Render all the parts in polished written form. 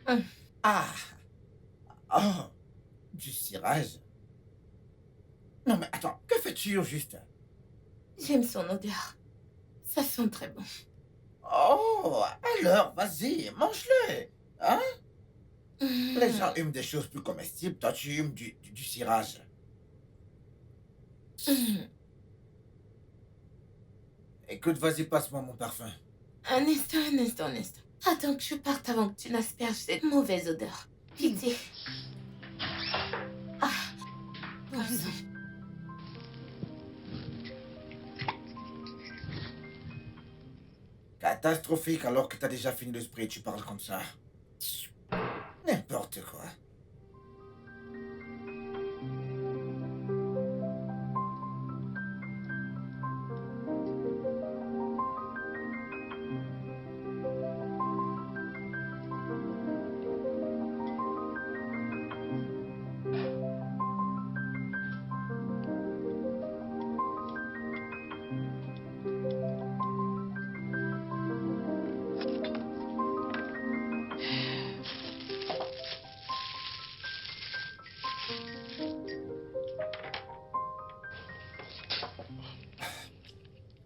Hum, Ah! Oh! Du cirage? Non mais attends, que fais-tu au juste? J'aime son odeur. Ça sent très bon. Oh! Alors, vas-y, mange-le! Hein? Les gens Hum, hument des choses plus comestibles, toi tu humes du cirage. hum. Écoute, vas-y, passe-moi mon parfum. Un instant, un instant, un instant. Attends que je parte avant que tu n'asperges cette mauvaise odeur. Pitié. Ah, bon sang. Catastrophique alors que t'as déjà fini le spray, tu parles comme ça. N'importe quoi.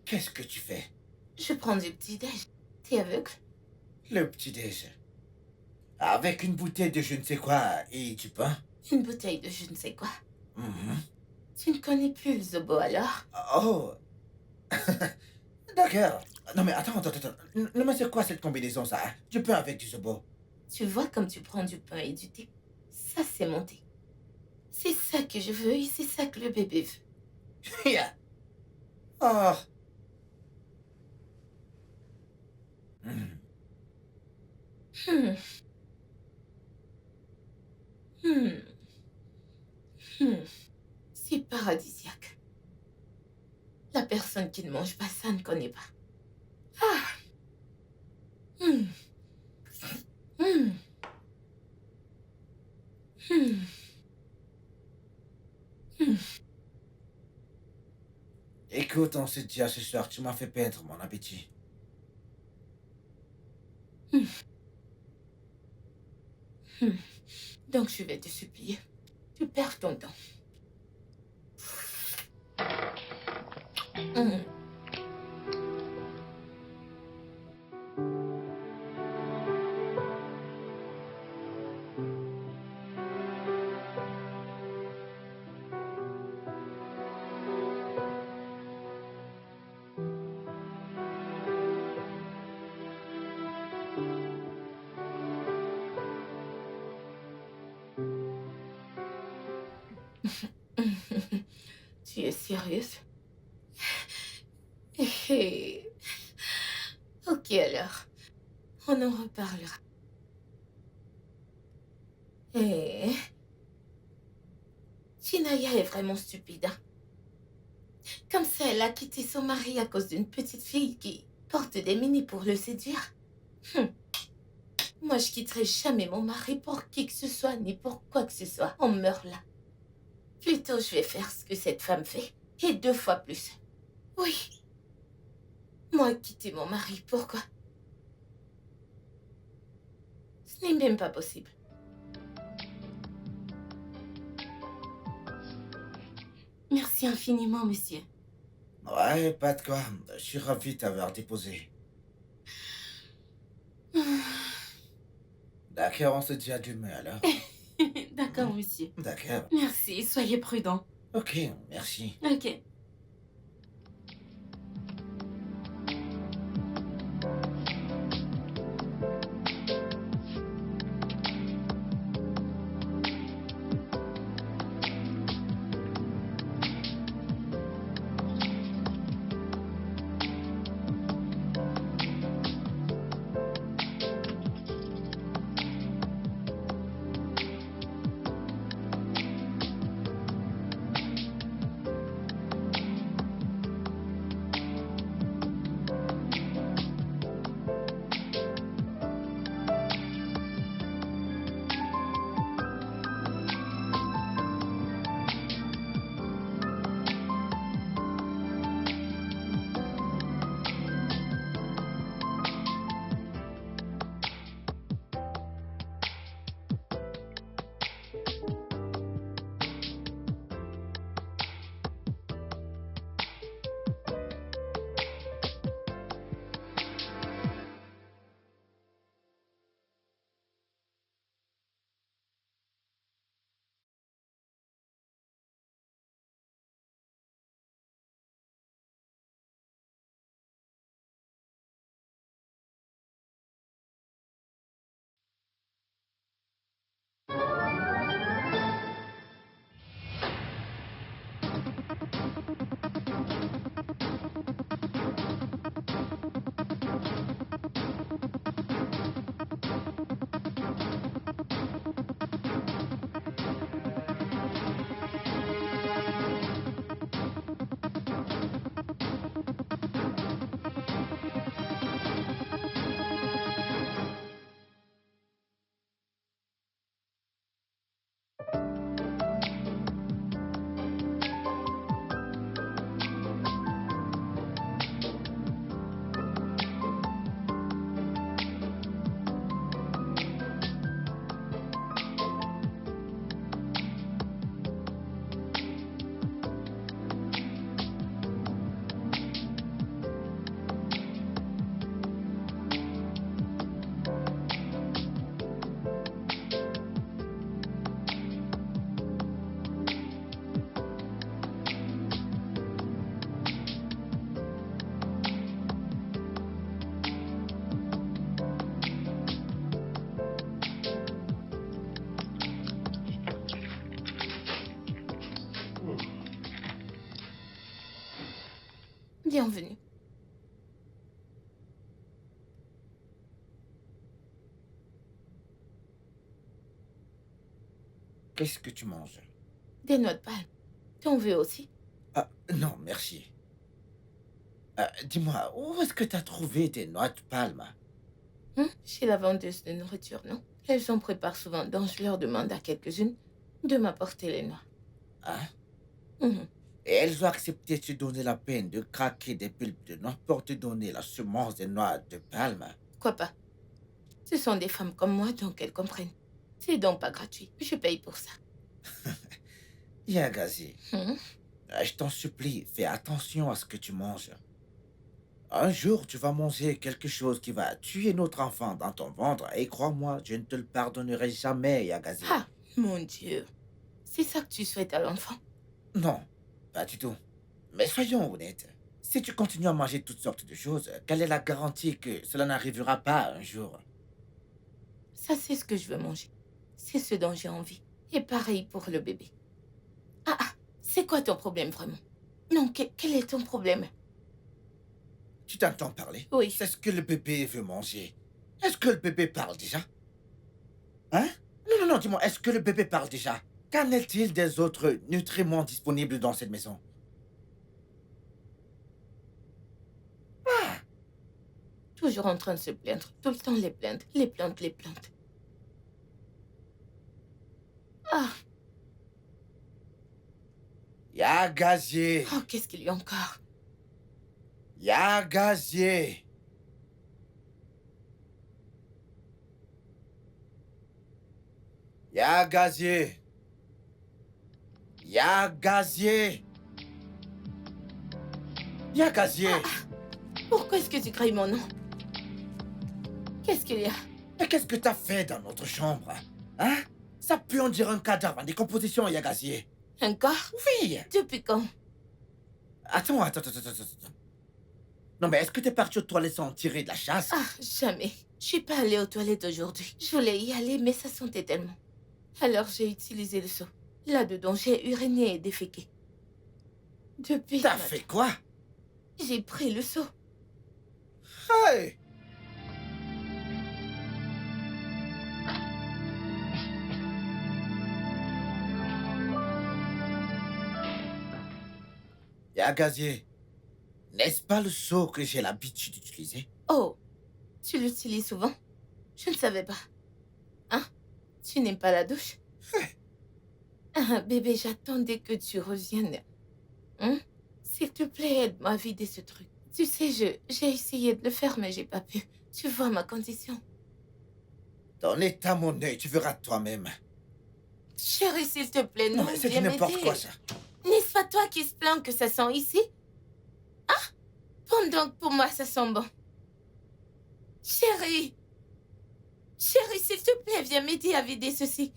Qu'est-ce que tu fais? Je prends du petit-déj. T'es aveugle? Le petit-déj. Avec une bouteille de je ne sais quoi et du pain. Une bouteille de je ne sais quoi. Mhm. Tu ne connais plus le zobo alors? Oh! D'accord. Non mais attends. Non mais c'est quoi cette combinaison ça? Hein? Du pain avec du zobo. Tu vois comme tu prends du pain et du thé. Ça, c'est mon thé. C'est ça que je veux et c'est ça que le bébé veut. Yeah. Oh! Hmm. Hmm, hmm, hmm. C'est paradisiaque. La personne qui ne mange pas ça ne connaît pas. Ah! Hmm, hmm, hmm, hmm, Écoute, on se dit à ce soir, tu m'as fait perdre mon appétit. hmm, hmm. Donc je vais te supplier. Tu perds ton temps. Hmm. Tu es sérieuse? Eh, ok alors, on en reparlera. Eh, Chinaya est vraiment stupide, hein. Comme ça, elle a quitté son mari à cause d'une petite fille qui porte des mini pour le séduire. Hum. Moi, je quitterai jamais mon mari pour qui que ce soit, ni pour quoi que ce soit. On meurt là. Plutôt, je vais faire ce que cette femme fait. Et 2 fois plus. Oui, moi, quitter mon mari, pourquoi? Ce n'est même pas possible. Merci infiniment, monsieur. Ouais, pas de quoi. Je suis ravi de t'avoir déposé. D'accord, on se dit à demain alors. D'accord, Mhm. monsieur. D'accord. Merci, soyez prudent. Ok, merci. Ok. Bienvenue. Qu'est-ce que tu manges? Des noix de palme. T'en veux aussi? Ah, non, merci. Dis-moi, où est-ce que t'as trouvé tes noix de palme? Chez la vendeuse de nourriture, non? Elles en préparent souvent, donc je leur demande à quelques-unes de m'apporter les noix. Hein? Mhm. Et elles ont accepté de te donner la peine de craquer des pulpes de noix pour te donner la semence des noix de palme. Quoi pas? Ce sont des femmes comme moi, donc elles comprennent. C'est donc pas gratuit. Je paye pour ça. Yagazi, Hmm? je t'en supplie, fais attention à ce que tu manges. Un jour, tu vas manger quelque chose qui va tuer notre enfant dans ton ventre, et crois-moi, je ne te le pardonnerai jamais, Yagazi. Ah, mon Dieu. C'est ça que tu souhaites à l'enfant? Non, pas du tout. Mais soyons honnêtes. Si tu continues à manger toutes sortes de choses, quelle est la garantie que cela n'arrivera pas un jour? Ça, c'est ce que je veux manger. C'est ce dont j'ai envie. Et pareil pour le bébé. Ah, c'est quoi ton problème vraiment? Non, quel est ton problème? Tu t'entends parler? Oui. C'est ce que le bébé veut manger. Est-ce que le bébé parle déjà? Hein? Non, non, non, dis-moi, est-ce que le bébé parle déjà? Qu'en est-il des autres nutriments disponibles dans cette maison? Ah! Toujours en train de se plaindre. Tout le temps les plaintes, les plaintes, les plaintes. Ah, Yagazier! oh, qu'est-ce qu'il y a encore? Yagazier! Yagazier! Yagazier! Yagazier! Pourquoi est-ce que tu cries mon nom? Qu'est-ce qu'il y a? Mais qu'est-ce que t'as fait dans notre chambre? Hein? Ça pue en dire un cadavre en décomposition, Yagazier. Un corps? Oui! Depuis quand? Attends. Non, mais est-ce que t'es parti aux toilettes sans tirer de la chasse? Ah, jamais. Je suis pas allée aux toilettes aujourd'hui. Je voulais y aller, mais ça sentait tellement. Alors j'ai utilisé le seau. Là-dedans, j'ai uriné et déféqué. Depuis T'as ce fait matin, quoi? j'ai pris le seau. Hey! Yagazier, n'est-ce pas le seau que j'ai l'habitude d'utiliser? Oh, tu l'utilises souvent? Je ne savais pas. Hein? Tu n'aimes pas la douche? Ah, bébé, j'attendais que tu reviennes. Hein? S'il te plaît, aide-moi à vider ce truc. Tu sais, j'ai essayé de le faire, mais j'ai pas pu. Tu vois ma condition. Ton état, mon œil, tu verras toi-même. Chérie, s'il te plaît, Non, non, mais c'est viens n'importe m'aider. quoi, ça. N'est-ce pas toi qui se plaint que ça sent ici? Ah, pendant que pour moi, ça sent bon. Chérie! Chérie, s'il te plaît, viens m'aider à vider ceci.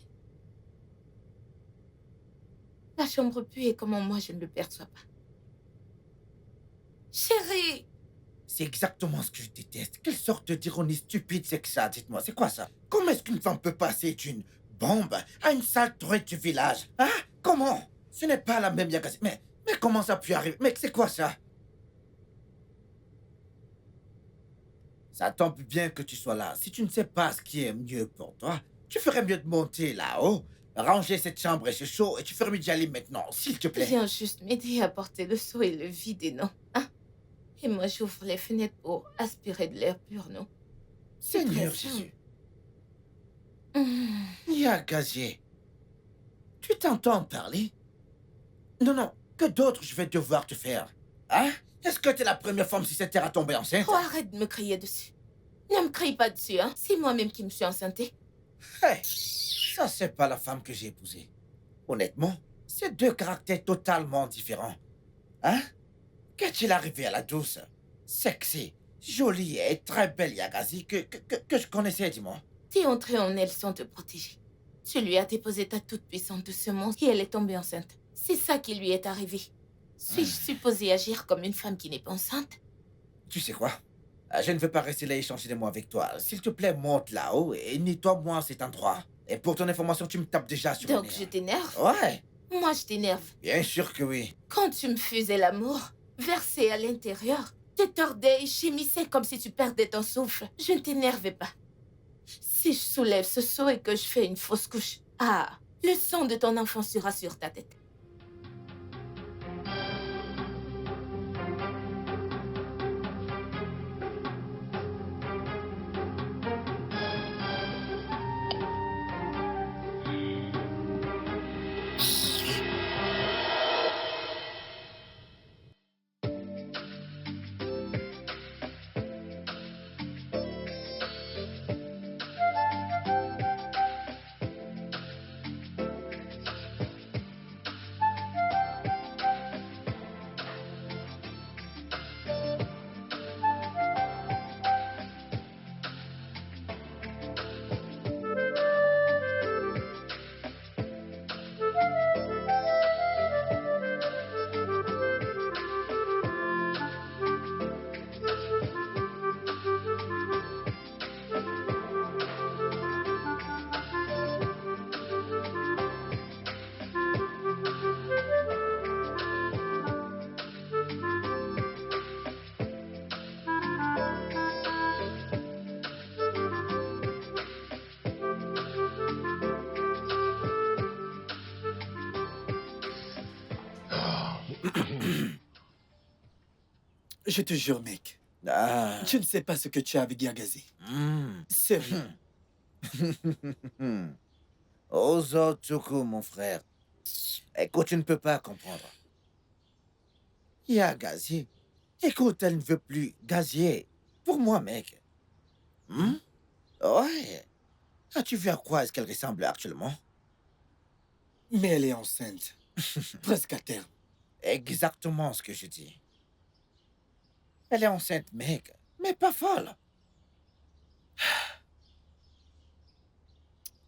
La chambre pue et comment moi je ne le perçois pas. Chérie! C'est exactement ce que je déteste. Quelle sorte d'ironie stupide c'est que ça? Dites-moi, c'est quoi ça? Comment est-ce qu'une femme peut passer d'une bombe à une sale truite du village? Hein? Comment? Ce n'est pas la même Yagazi. Mais comment ça a pu arriver? Mais c'est quoi ça? Ça tombe bien que tu sois là. Si tu ne sais pas ce qui est mieux pour toi, tu ferais mieux de monter là-haut, ranger cette chambre et ce chaud, et tu ferais mieux d'y aller maintenant, s'il te plaît. Viens juste m'aider à porter le seau et le vider, non? Hein? Et moi, j'ouvre les fenêtres pour aspirer de l'air pur, non? Seigneur très Jésus. Hum. Yagazier, tu t'entends parler? Non, que d'autres je vais devoir te faire? Hein? Est-ce que t'es la première femme sur cette terre à tomber enceinte? Oh, arrête de me crier dessus. Ne me crie pas dessus, hein? C'est moi-même qui me suis enceintée. Hey, ça c'est pas la femme que j'ai épousée. Honnêtement, c'est deux caractères totalement différents. Hein? Qu'est-il arrivé à la douce? Sexy, jolie et très belle Yagazi que je connaissais, dis-moi. T'es entrée en elle sans te protéger. Tu lui as déposé ta toute-puissante semence et elle est tombée enceinte. C'est ça qui lui est arrivé. Suis-je supposée agir comme une femme qui n'est pas enceinte? Tu sais quoi? Je ne veux pas rester là et échanger des mots avec toi. S'il te plaît, monte là-haut et nettoie-moi cet endroit. Et pour ton information, tu me tapes déjà sur le Donc nez. je t'énerve? Ouais, Moi, je t'énerve. bien sûr que oui. Quand tu me faisais l'amour, versé à l'intérieur, te tordait et gémissait comme si tu perdais ton souffle. Je ne t'énervais pas. Si je soulève ce seau et que je fais une fausse couche, le sang de ton enfant sera sur ta tête. Je te jure, mec, Ah. tu ne sais pas ce que tu as avec Yagazi. Sérieux. Ozotuku, mon frère. Écoute, tu ne peux pas comprendre. Il y a gazier. Écoute, elle ne veut plus gazier. Pour moi, mec. Ouais. As-tu vu à quoi est-ce qu'elle ressemble actuellement? Mais elle est enceinte. Presque à terme. Exactement ce que je dis. Elle est enceinte, mec. Mais pas folle.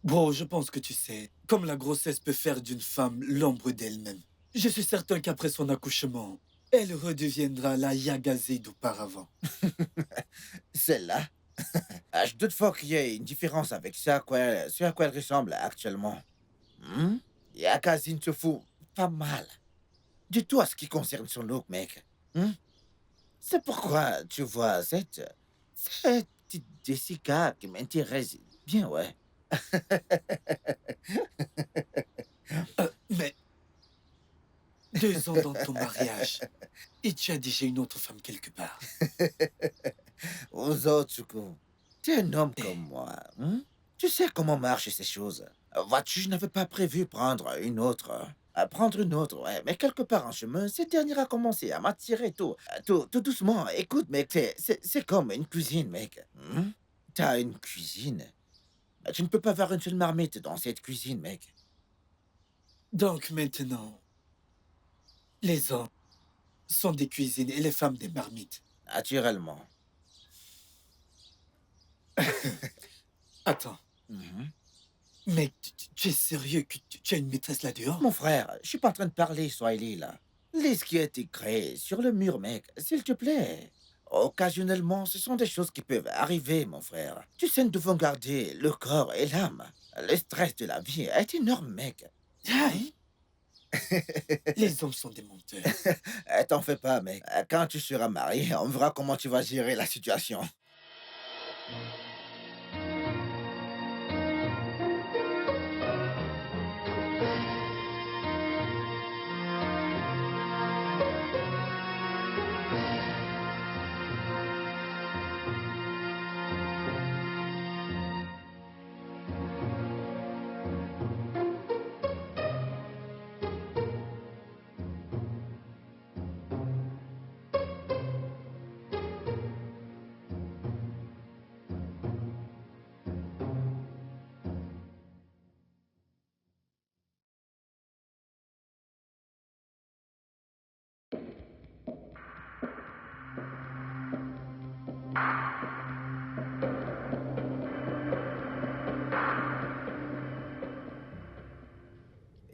Bro, je pense que tu sais, comme la grossesse peut faire d'une femme l'ombre d'elle-même. Je suis certain qu'après son accouchement, elle redeviendra la Yagazi d'auparavant. Celle-là. Je doute fort qu'il y ait une différence avec ce à quoi elle ressemble actuellement. Yakazine se fout pas mal. Du tout à ce qui concerne son look, mec. C'est pourquoi, tu vois, cette petite Jessica qui m'intéresse bien, ouais. Mais 2 ans dans ton mariage, et tu as déjà une autre femme quelque part. Ozotsuko, tu es un homme comme moi. Tu sais comment marchent ces choses. Vois-tu, je n'avais pas prévu prendre une autre. Prendre une autre, ouais. Mais quelque part en chemin, cette dernière a commencé à m'attirer tout doucement. Écoute, mec, c'est comme une cuisine, mec. T'as une cuisine. Mais tu ne peux pas avoir une seule marmite dans cette cuisine, mec. Donc maintenant, les hommes sont des cuisines et les femmes des marmites. Naturellement. Attends, mec, tu es sérieux que tu as une maîtresse là-dehors? Mon frère, je suis pas en train de parler Swahili, là. Lis ce qui a été créé sur le mur, mec, s'il te plaît. Occasionnellement, ce sont des choses qui peuvent arriver, mon frère. Tu sais, nous devons garder le corps et l'âme. Le stress de la vie est énorme, mec. Aïe. Les hommes sont des menteurs. T'en fais pas, mec. Quand tu seras marié, on verra comment tu vas gérer la situation.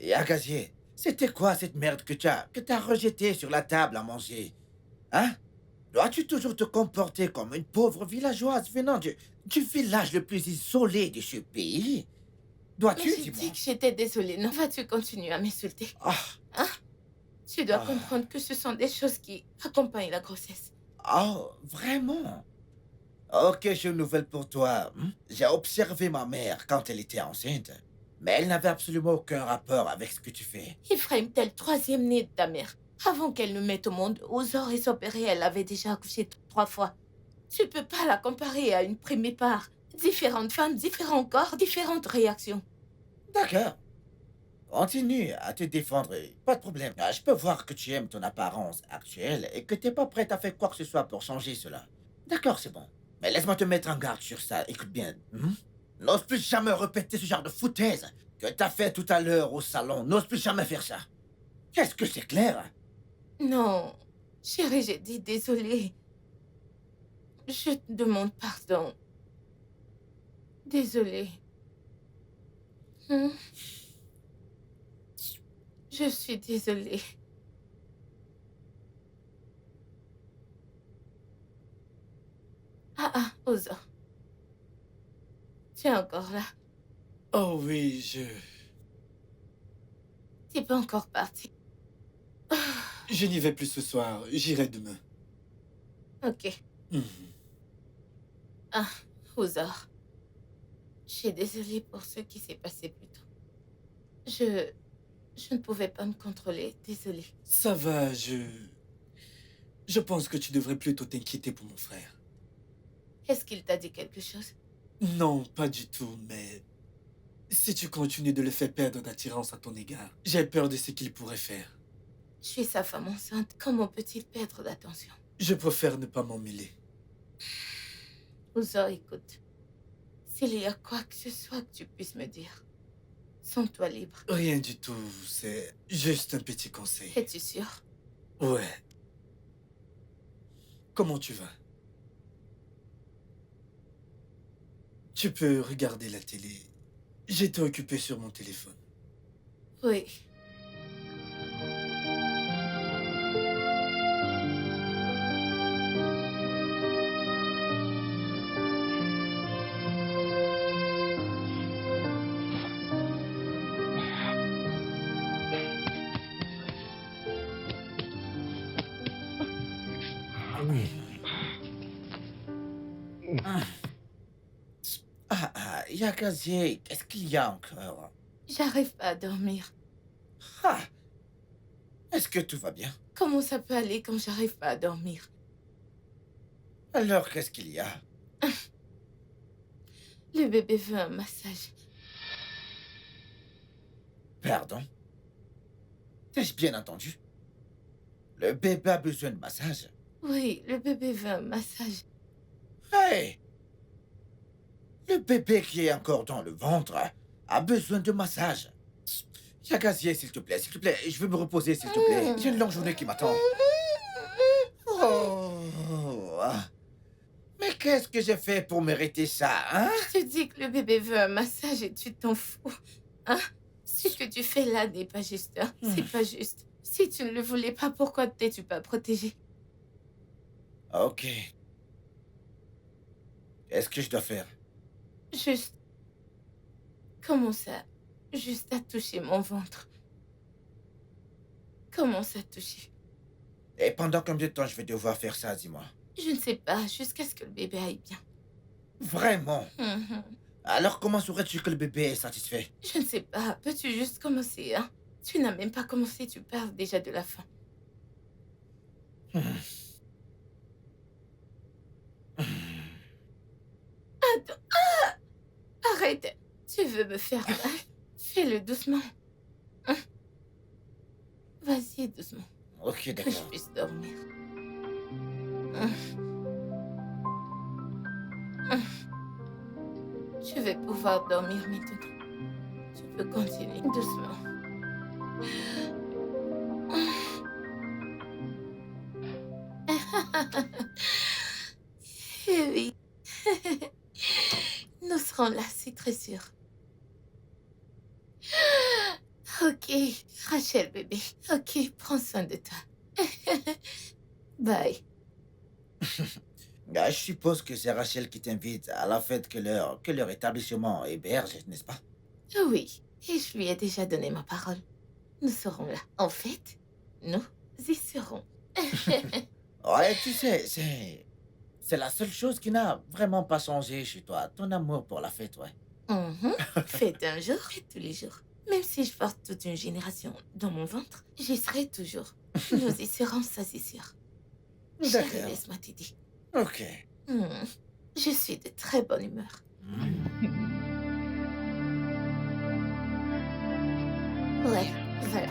Et Agassier, c'était quoi cette merde que t'as rejetée sur la table à manger? Hein? Dois-tu toujours te comporter comme une pauvre villageoise venant du village le plus isolé de ce pays? Dois-tu, J'ai dis-moi? dit que j'étais désolée. Non, vas-tu continuer à m'insulter? Ah, Tu dois Ah, comprendre que ce sont des choses qui accompagnent la grossesse. oh, vraiment? Ok, j'ai une nouvelle pour toi. J'ai observé ma mère quand elle était enceinte, mais elle n'avait absolument aucun rapport avec ce que tu fais. Ephraim, t'es le troisième né de ta mère. Avant qu'elle ne mette au monde, aux et s'opérer, elle avait déjà accouché 3 fois. Tu peux pas la comparer à une primipare. Différentes femmes, différents corps, différentes réactions. D'accord. Continue à te défendre, pas de problème. Je peux voir que tu aimes ton apparence actuelle et que t'es pas prête à faire quoi que ce soit pour changer cela. D'accord, c'est bon. Mais laisse-moi te mettre en garde sur ça. Écoute bien. N'ose plus jamais répéter ce genre de foutaise que t'as fait tout à l'heure au salon. N'ose plus jamais faire ça. Qu'est-ce que c'est clair? Non, chérie, j'ai dit désolée. Je te demande pardon. Désolée. Hmm? Je suis désolée. Ah, Ozo. Tu es encore là. Oh oui, T'es pas encore parti. je n'y vais plus ce soir. J'irai demain. Ok. Mhm. Ah, Ozo. Je suis désolée pour ce qui s'est passé plus tôt. Je ne pouvais pas me contrôler. Désolée. Ça va, Je pense que tu devrais plutôt t'inquiéter pour mon frère. Est-ce qu'il t'a dit quelque chose? Non, pas du tout, mais si tu continues de le faire perdre d'attirance à ton égard, j'ai peur de ce qu'il pourrait faire. Je suis sa femme enceinte. Comment peut-il perdre d'attention? Je préfère ne pas m'en mêler. Ozo, écoute. S'il y a quoi que ce soit que tu puisses me dire, sens-toi libre. Rien du tout, c'est juste un petit conseil. Es-tu sûr? Ouais. Comment tu vas? Tu peux regarder la télé. J'étais occupé sur mon téléphone. Oui. Yakazie, qu'est-ce qu'il y a encore? J'arrive pas à dormir. Ah, est-ce que tout va bien? Comment ça peut aller quand j'arrive pas à dormir? Alors, qu'est-ce qu'il y a? Le bébé veut un massage. Pardon? T'ai-je bien entendu? Le bébé a besoin de massage? Oui, le bébé veut un massage. Hey! Le bébé qui est encore dans le ventre a besoin de massage. Yakazie, s'il te plaît, je veux me reposer, s'il te plaît. J'ai une longue journée qui m'attend. Oh! Mais qu'est-ce que j'ai fait pour mériter ça, hein? Je te dis que le bébé veut un massage et tu t'en fous. Hein? Ce que tu fais là n'est pas juste. Hein? C'est pas juste. Si tu ne le voulais pas, pourquoi ne t'es-tu pas protégé? Ok. Qu'est-ce que je dois faire? Juste. Commence à. Juste à toucher mon ventre. Commence à toucher. Et pendant combien de temps je vais devoir faire ça, dis-moi? Je ne sais pas, jusqu'à ce que le bébé aille bien. Vraiment? Mhm. Alors comment saurais-tu que le bébé est satisfait? Je ne sais pas, peux-tu juste commencer, hein? Tu n'as même pas commencé, tu parles déjà de la fin. Attends, arrête! Tu veux me faire mal? Fais-le doucement. Hein? Vas-y, doucement, Ok, que je d'accord. puisse dormir. Hein? Hein? Je vais pouvoir dormir maintenant. Tu peux continuer doucement. Eh oui. Nous serons là, c'est très sûr. Ok, Rachel bébé. Ok, prends soin de toi. Bye. Je suppose que c'est Rachel qui t'invite à la fête que leur établissement héberge, n'est-ce pas? Oui, et je lui ai déjà donné ma parole. Nous serons là. En fait, Nous y serons. Ouais, tu sais, c'est la seule chose qui n'a vraiment pas changé chez toi. Ton amour pour la fête, ouais. Mhm. Faites un jour et tous les jours. Même si je porte toute une génération dans mon ventre, j'y serai toujours. Nous y serons, ça c'est sûr. Chérie, D'accord. laisse-moi t'aider. Ok. Hmm. Je suis de très bonne humeur. Ouais, voilà.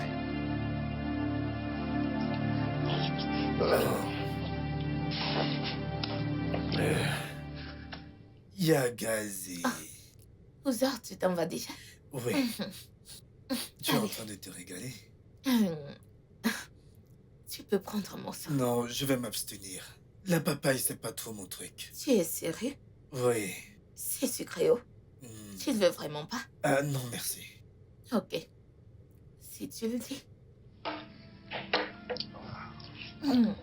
Yagazé. Ouzor, tu t'en vas déjà? Oui, tu es en Allez. train de te régaler? Hmm. Tu peux prendre un morceau. Non, je vais m'abstenir. La papaye, c'est pas trop mon truc. Tu es sérieux? Oui. C'est sucré, oh. Hmm. Tu ne veux vraiment pas? Ah non, merci. Ok. Si tu le dis. Hmm.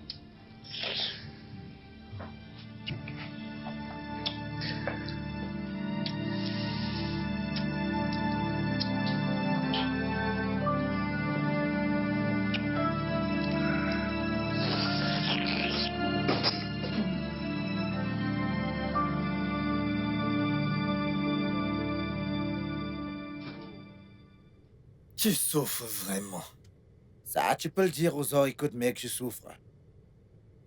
Tu souffres vraiment. Ça, tu peux le dire aux autres, écoute, mec, je souffre.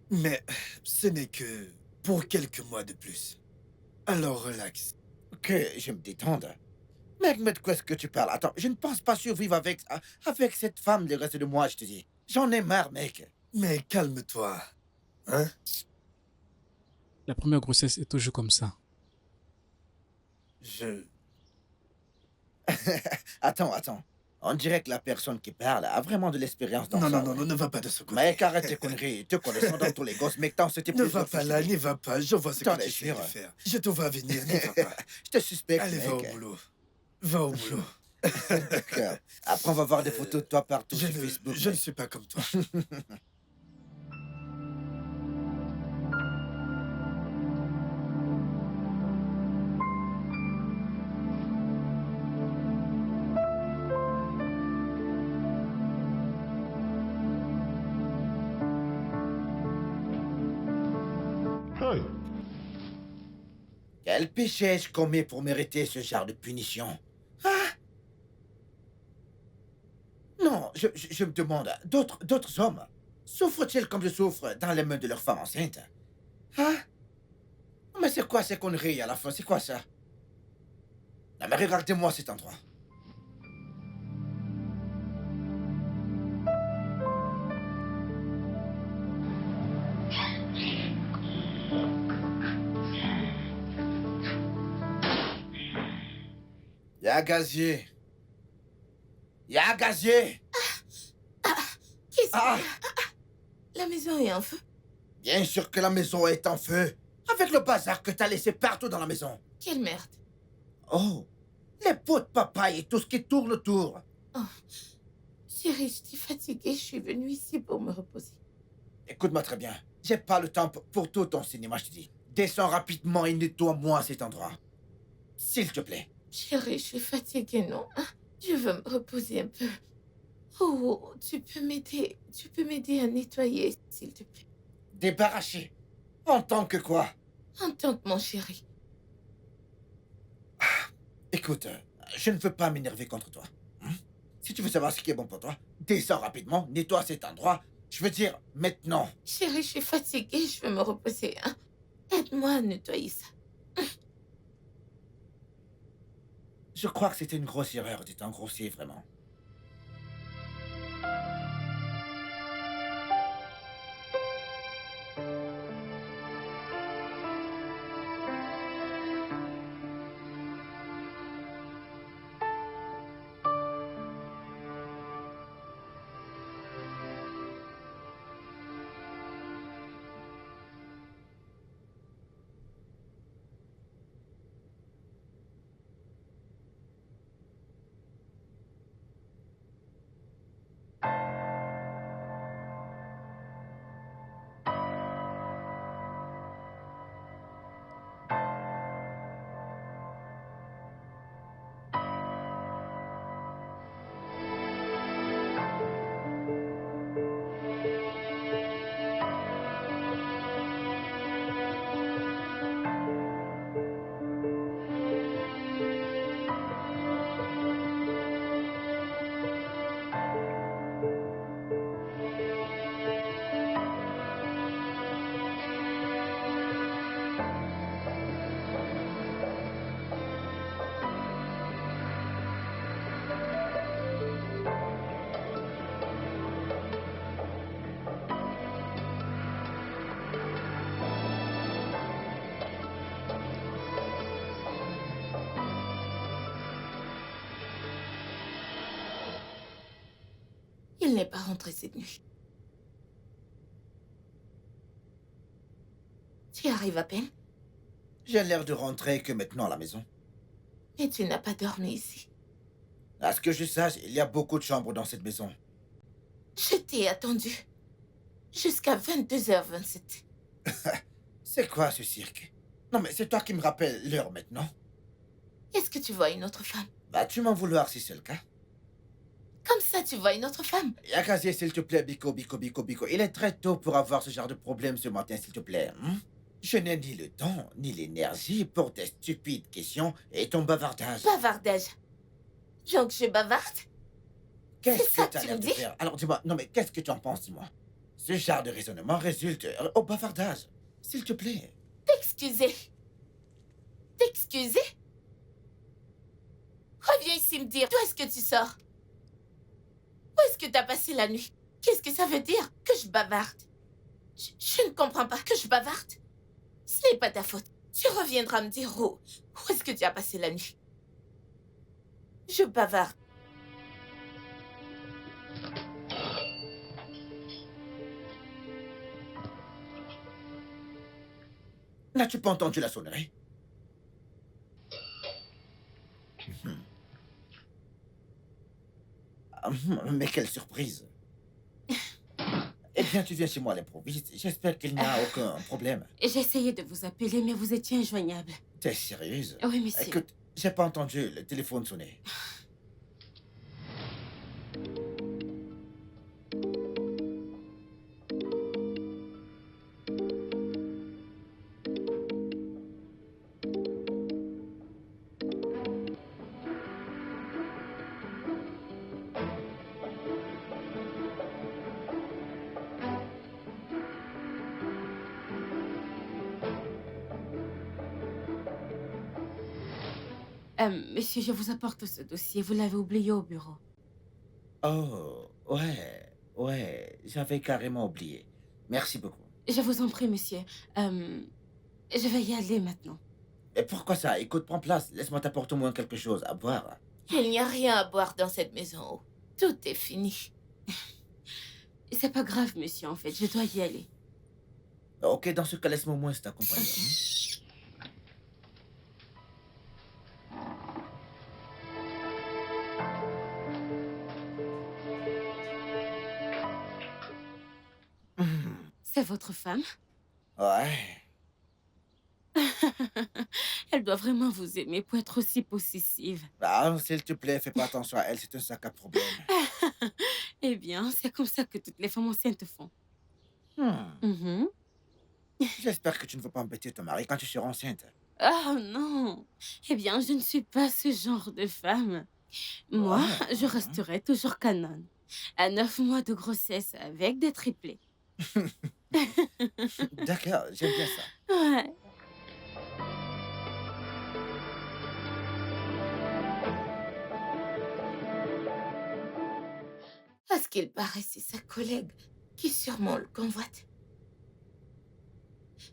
Mais ce n'est que pour quelques mois de plus. Alors relax. Que je me détende. Mec, mais de quoi est-ce que tu parles? Attends, je ne pense pas survivre avec cette femme le reste de moi, je te dis. J'en ai marre, mec. Mais calme-toi. Hein? La première grossesse est toujours comme ça. Je... Attends. On dirait que la personne qui parle a vraiment de l'expérience dans ça. Non, ne va pas de ce côté. Mec, arrête tes conneries. Te connaissant dans tous les gosses, mec, tant c'était Ne plus va pas là, n'y va pas. Je vois ce T'en que es tu sais sûr? de faire. Je te vois venir, n'y va pas. Je te suspecte, Allez, mec. va au boulot. Va au boulot. D'accord. Après, on va voir des photos de toi partout sur Facebook. Je ne mec. suis pas comme toi. Quel péché ai-je commis pour mériter ce genre de punition? Hein? Non, je me demande, d'autres hommes souffrent-ils comme je souffre dans les mains de leurs femmes enceintes? Hein? Mais c'est quoi ces conneries à la fin? C'est quoi ça? Non, mais regardez-moi cet endroit. Y'a gazier. Y'a gazier. Qu'est-ce Ah, La maison est en feu. bien sûr que la maison est en feu. Avec le bazar que t'as laissé partout dans la maison. Quelle merde. Oh, les pots de papaye et tout ce qui tourne autour. Chérie, je suis fatiguée. Je suis venue ici pour me reposer. Écoute-moi très bien. J'ai pas le temps pour tout ton cinéma, je te dis. Descends rapidement et nettoie-moi cet endroit. S'il te plaît. Chérie, je suis fatiguée, non? Hein? Je veux me reposer un peu. Oh, tu peux m'aider. Tu peux m'aider à nettoyer, s'il te plaît. Débarrassé. En tant que quoi? En tant que mon chéri. Écoute, je ne veux pas m'énerver contre toi. Hein? Si tu veux savoir ce qui est bon pour toi, descends rapidement, nettoie cet endroit. Je veux dire, maintenant. Chérie, je suis fatiguée. Je veux me reposer, hein? Aide-moi à nettoyer ça. Je crois que c'était une grosse erreur d'être grossier, vraiment. Il n'est pas rentré cette nuit. Tu arrives à peine, J'ai l'air de rentrer que maintenant à la maison. mais tu n'as pas dormi ici. À ce que je sache, il y a beaucoup de chambres dans cette maison. Je t'ai attendu. Jusqu'à 22h27. C'est quoi ce cirque? Non mais c'est toi qui me rappelles l'heure maintenant. Est-ce que tu vois une autre femme? Vas-tu m'en vouloir si c'est le cas? Comme ça, tu vois une autre femme? Yakazie, s'il te plaît, Biko, Biko, Biko, Biko. Il est très tôt pour avoir ce genre de problème ce matin, s'il te plaît. Je n'ai ni le temps, ni l'énergie pour tes stupides questions et ton bavardage. Bavardage. Donc je bavarde? Qu'est-ce c'est ça que tu as que tu l'air me de dis? faire? Alors dis-moi, non mais qu'est-ce que tu en penses, dis-moi? Ce genre de raisonnement résulte au bavardage. S'il te plaît. T'excuser. T'excuser? Reviens ici me dire d'où est-ce que tu sors? Où est-ce que t'as passé la nuit? Qu'est-ce que ça veut dire que je bavarde? Je ne comprends pas que je bavarde. Ce n'est pas ta faute. Tu reviendras me dire où est-ce que tu as passé la nuit? Je bavarde. N'as-tu pas entendu la sonnerie? Mais quelle surprise! Eh bien, tu viens chez moi à l'improviste. J'espère qu'il n'y a aucun problème. J'ai essayé de vous appeler, mais vous étiez injoignable. T'es sérieuse? Oui, monsieur. Écoute, j'ai pas entendu le téléphone sonner. Monsieur, je vous apporte ce dossier. Vous l'avez oublié au bureau. Oh, ouais, j'avais carrément oublié. Merci beaucoup. Je vous en prie, monsieur. Je vais y aller maintenant. Et pourquoi ça? Écoute, prends place. Laisse-moi t'apporter au moins quelque chose à boire. Il n'y a rien à boire dans cette maison. Tout est fini. C'est pas grave, monsieur, en fait. Je dois y aller. Ok, dans ce cas, laisse-moi au moins t'accompagner. C'est votre femme? Ouais. Elle doit vraiment vous aimer pour être aussi possessive. Ah, s'il te plaît, fais pas attention à elle, c'est un sac à problème. Eh bien, c'est comme ça que toutes les femmes enceintes font. Hmm. Mhm. J'espère que tu ne vas pas embêter ton mari quand tu seras enceinte. Oh non! Eh bien, je ne suis pas ce genre de femme. Moi, je resterai toujours canon. À 9 mois de grossesse avec des triplés. D'accord, j'aime bien ça. Ouais. À ce qu'il paraît, c'est sa collègue qui sûrement le convoite.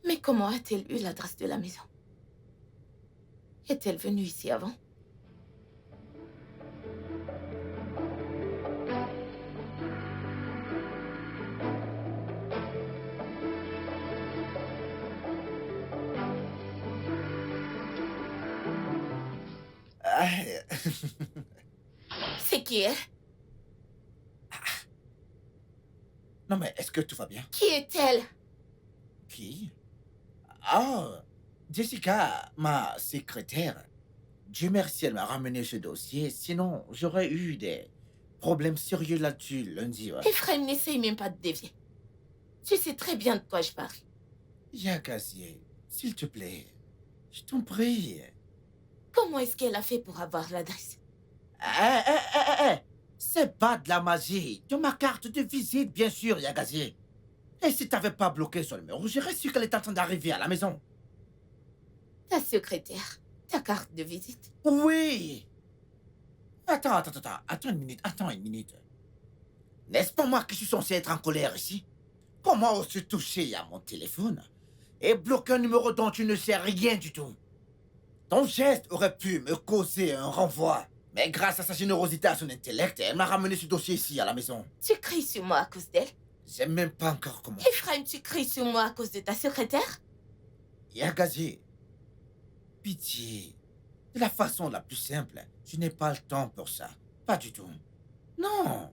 Mais comment a-t-elle eu l'adresse de la maison? Est-elle venue ici avant? Ah, C'est qui elle? non mais est-ce que tout va bien? Qui est-elle? Qui? Ah, Jessica, ma secrétaire. Dieu merci, elle m'a ramené ce dossier. Sinon, j'aurais eu des problèmes sérieux là-dessus lundi. Ouais. Ephraim, n'essaye même pas de dévier. Tu sais très bien de quoi je parle. Yakazie, s'il te plaît, je t'en prie. Comment est-ce qu'elle a fait pour avoir l'adresse? C'est pas de la magie. De ma carte de visite, bien sûr, Yakazie. Et si t'avais pas bloqué son numéro, j'aurais su qu'elle était en train d'arriver à la maison. Ta secrétaire, ta carte de visite. Oui. Attends une minute. N'est-ce pas moi qui suis censé être en colère ici? Comment oses-tu toucher à mon téléphone et bloquer un numéro dont tu ne sais rien du tout? Ton geste aurait pu me causer un renvoi. Mais grâce à sa générosité, à son intellect, elle m'a ramené ce dossier ici, à la maison. Tu cries sur moi à cause d'elle? J'aime même pas encore comment. Ephraim, tu cries sur moi à cause de ta secrétaire? Yagazi, pitié. De la façon la plus simple, je n'ai pas le temps pour ça. Pas du tout. Non.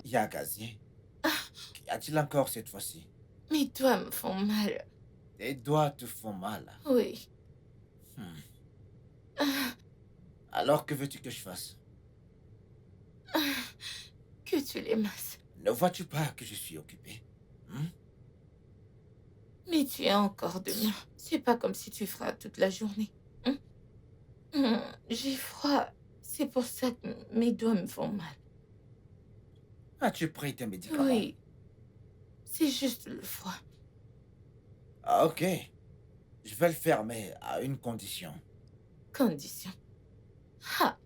Yagazi, qu'y a-t-il encore cette fois-ci? Mes doigts me font mal. Tes doigts te font mal. Oui. Alors que veux-tu que je fasse? Que tu les masses. Ne vois-tu pas que je suis occupé? Mais tu as encore demain. C'est pas comme si tu feras toute la journée. J'ai froid. C'est pour ça que mes doigts me font mal. As-tu pris tes médicaments? Oui. C'est juste le froid. Ah, ok. Je vais le faire, mais à une condition. Condition. Ah.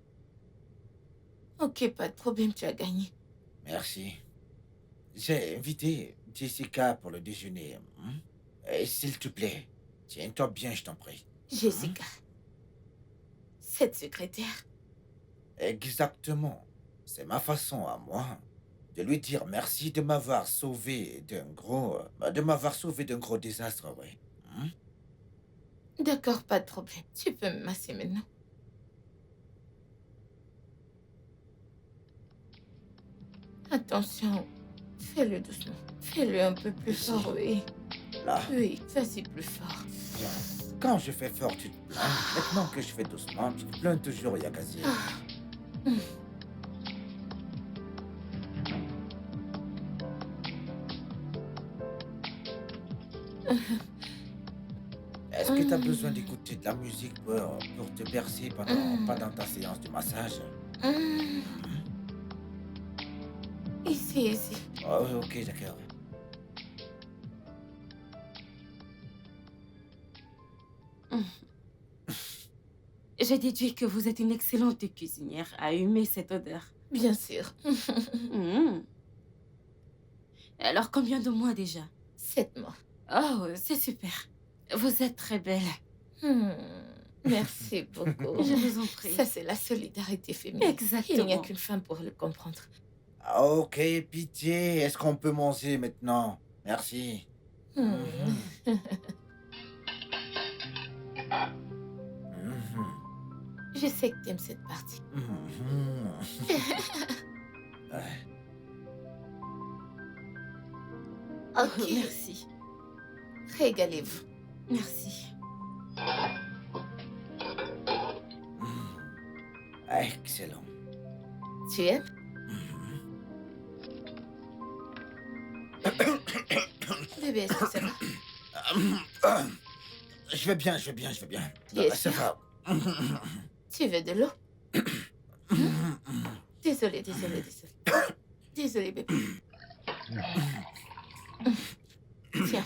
Ok, pas de problème, tu as gagné. Merci. J'ai invité Jessica pour le déjeuner. Et s'il te plaît, tiens-toi bien, je t'en prie. Jessica. Cette secrétaire. Exactement. C'est ma façon à moi de lui dire merci de m'avoir sauvé d'un gros... d'un gros désastre, oui. D'accord, pas de problème. Tu peux me masser maintenant. Attention. Fais-le doucement. Fais-le un peu plus Ici. fort, oui. Là, Oui, vas-y plus fort. bien. Quand je fais fort, tu te plains. Maintenant que je fais doucement, tu te plains toujours, Yagazi. Est-ce que tu as besoin d'écouter de la musique pour te bercer pendant ta séance de massage? Ici, ici. Oh, ok, d'accord. J'ai déduit que vous êtes une excellente cuisinière à humer cette odeur. Bien sûr. Alors, combien de mois déjà? 7 mois. Oh, c'est super. Vous êtes très belle. Merci beaucoup. Je vous en prie. Ça, c'est la solidarité féminine. Exactement. Il n'y a qu'une femme pour le comprendre. Ok, pitié. Est-ce qu'on peut manger maintenant? Merci. Je sais que t'aimes cette partie. Ok, Merci. régalez-vous. Merci. Excellent. Tu aimes? Bébé, est-ce que ça va? Je vais bien, je vais bien, je vais bien. Bien Ça sûr. va. Tu veux de l'eau? Désolée, désolée, désolée. Désolée, bébé. Tiens,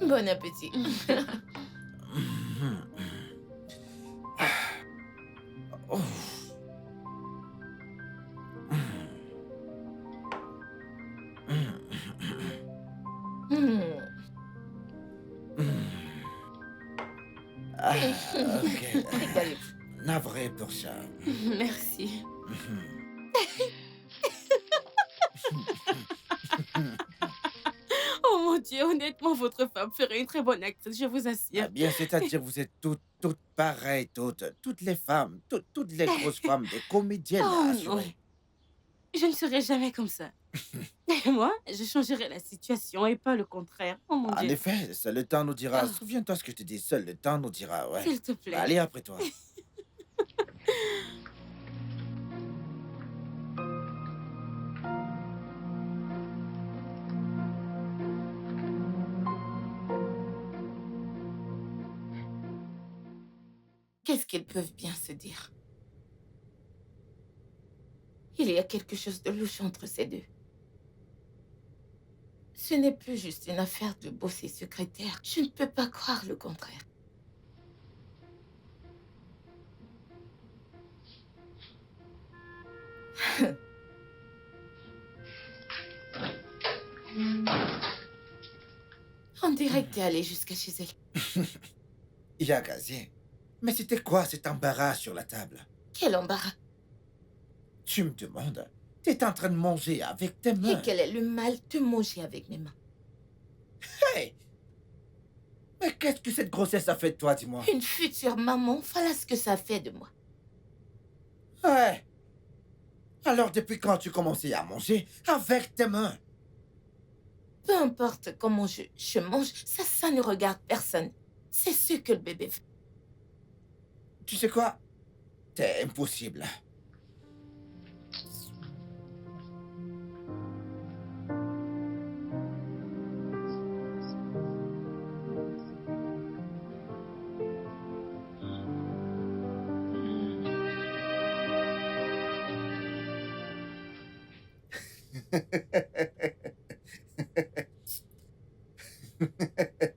bon appétit. Oh. Ok. Régalez-vous. Navré pour ça. Merci. Oh mon Dieu, honnêtement, votre femme ferait une très bonne actrice, je vous Ah assure. bien, c'est-à-dire vous êtes toutes pareilles, toutes les femmes, toutes les grosses femmes, des comédiennes Oh non. assurées. Je ne serai jamais comme ça. Et moi, je changerai la situation et pas le contraire. Oh mon En Dieu. effet, seul le temps nous dira. Oh, Souviens-toi ce que je te dis, seul le temps nous dira, ouais. s'il te Bah, plaît. allez, après toi. Qu'est-ce qu'ils peuvent bien se dire? Il y a quelque chose de louche entre ces deux. Ce n'est plus juste une affaire de boss et secrétaire. Je ne peux pas croire le contraire. On dirait que t'es allé jusqu'à chez elle. Yagazé. Mais c'était quoi cet embarras sur la table? Quel embarras. Tu me demandes? T'es en train de manger avec tes Et mains. quel est le mal de manger avec mes mains? Hey! Mais qu'est-ce que cette grossesse a fait de toi, dis-moi? Une future maman, voilà ce que ça fait de moi. Ouais. Alors depuis quand tu commençais à manger avec tes mains? Peu importe comment je mange, ça ne regarde personne. C'est ce que le bébé fait. Tu sais quoi? T'es impossible.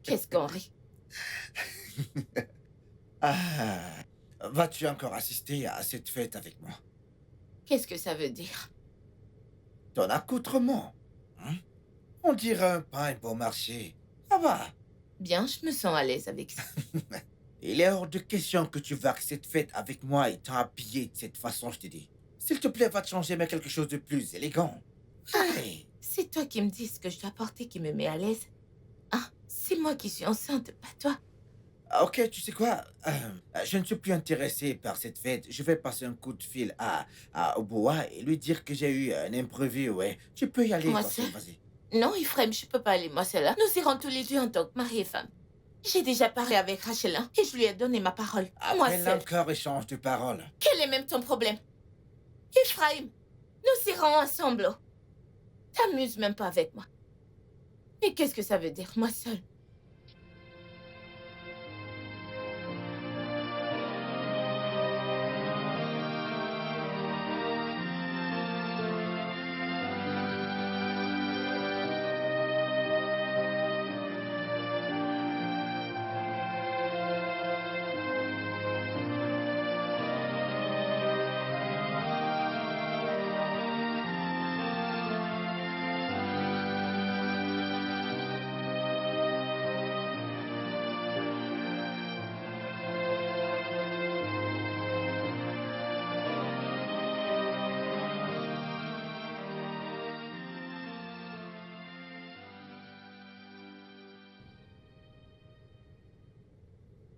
Qu'est-ce qu'on rit? Ah, vas-tu encore assister à cette fête avec moi? Qu'est-ce que ça veut dire? Ton accoutrement, hein? On dirait un pain bon marché. Ça va. Bien, je me sens à l'aise avec ça. Il est hors de question que tu vas à cette fête avec moi étant habillé de cette façon, je te dis. S'il te plaît, va te changer, mais quelque chose de plus élégant. Hey! C'est toi qui me dis ce que je dois porter qui me met à l'aise. Ah, c'est moi qui suis enceinte, pas toi. Ok, tu sais quoi? Je ne suis plus intéressé par cette fête. Je vais passer un coup de fil à Oboa et lui dire que j'ai eu un imprévu, ouais. Tu peux y aller, Moi toi seule? seul, vas-y. Non, Ephraim, je peux pas aller moi seule. Hein. Nous irons tous les deux en tant que mari et femme. J'ai déjà parlé avec Rachel hein, et je lui ai donné ma parole. Moi Après seule. encore échange de paroles. Quel est même ton problème? Ephraim, nous irons ensemble. T'amuses même pas avec moi. Mais qu'est-ce que ça veut dire, moi seule?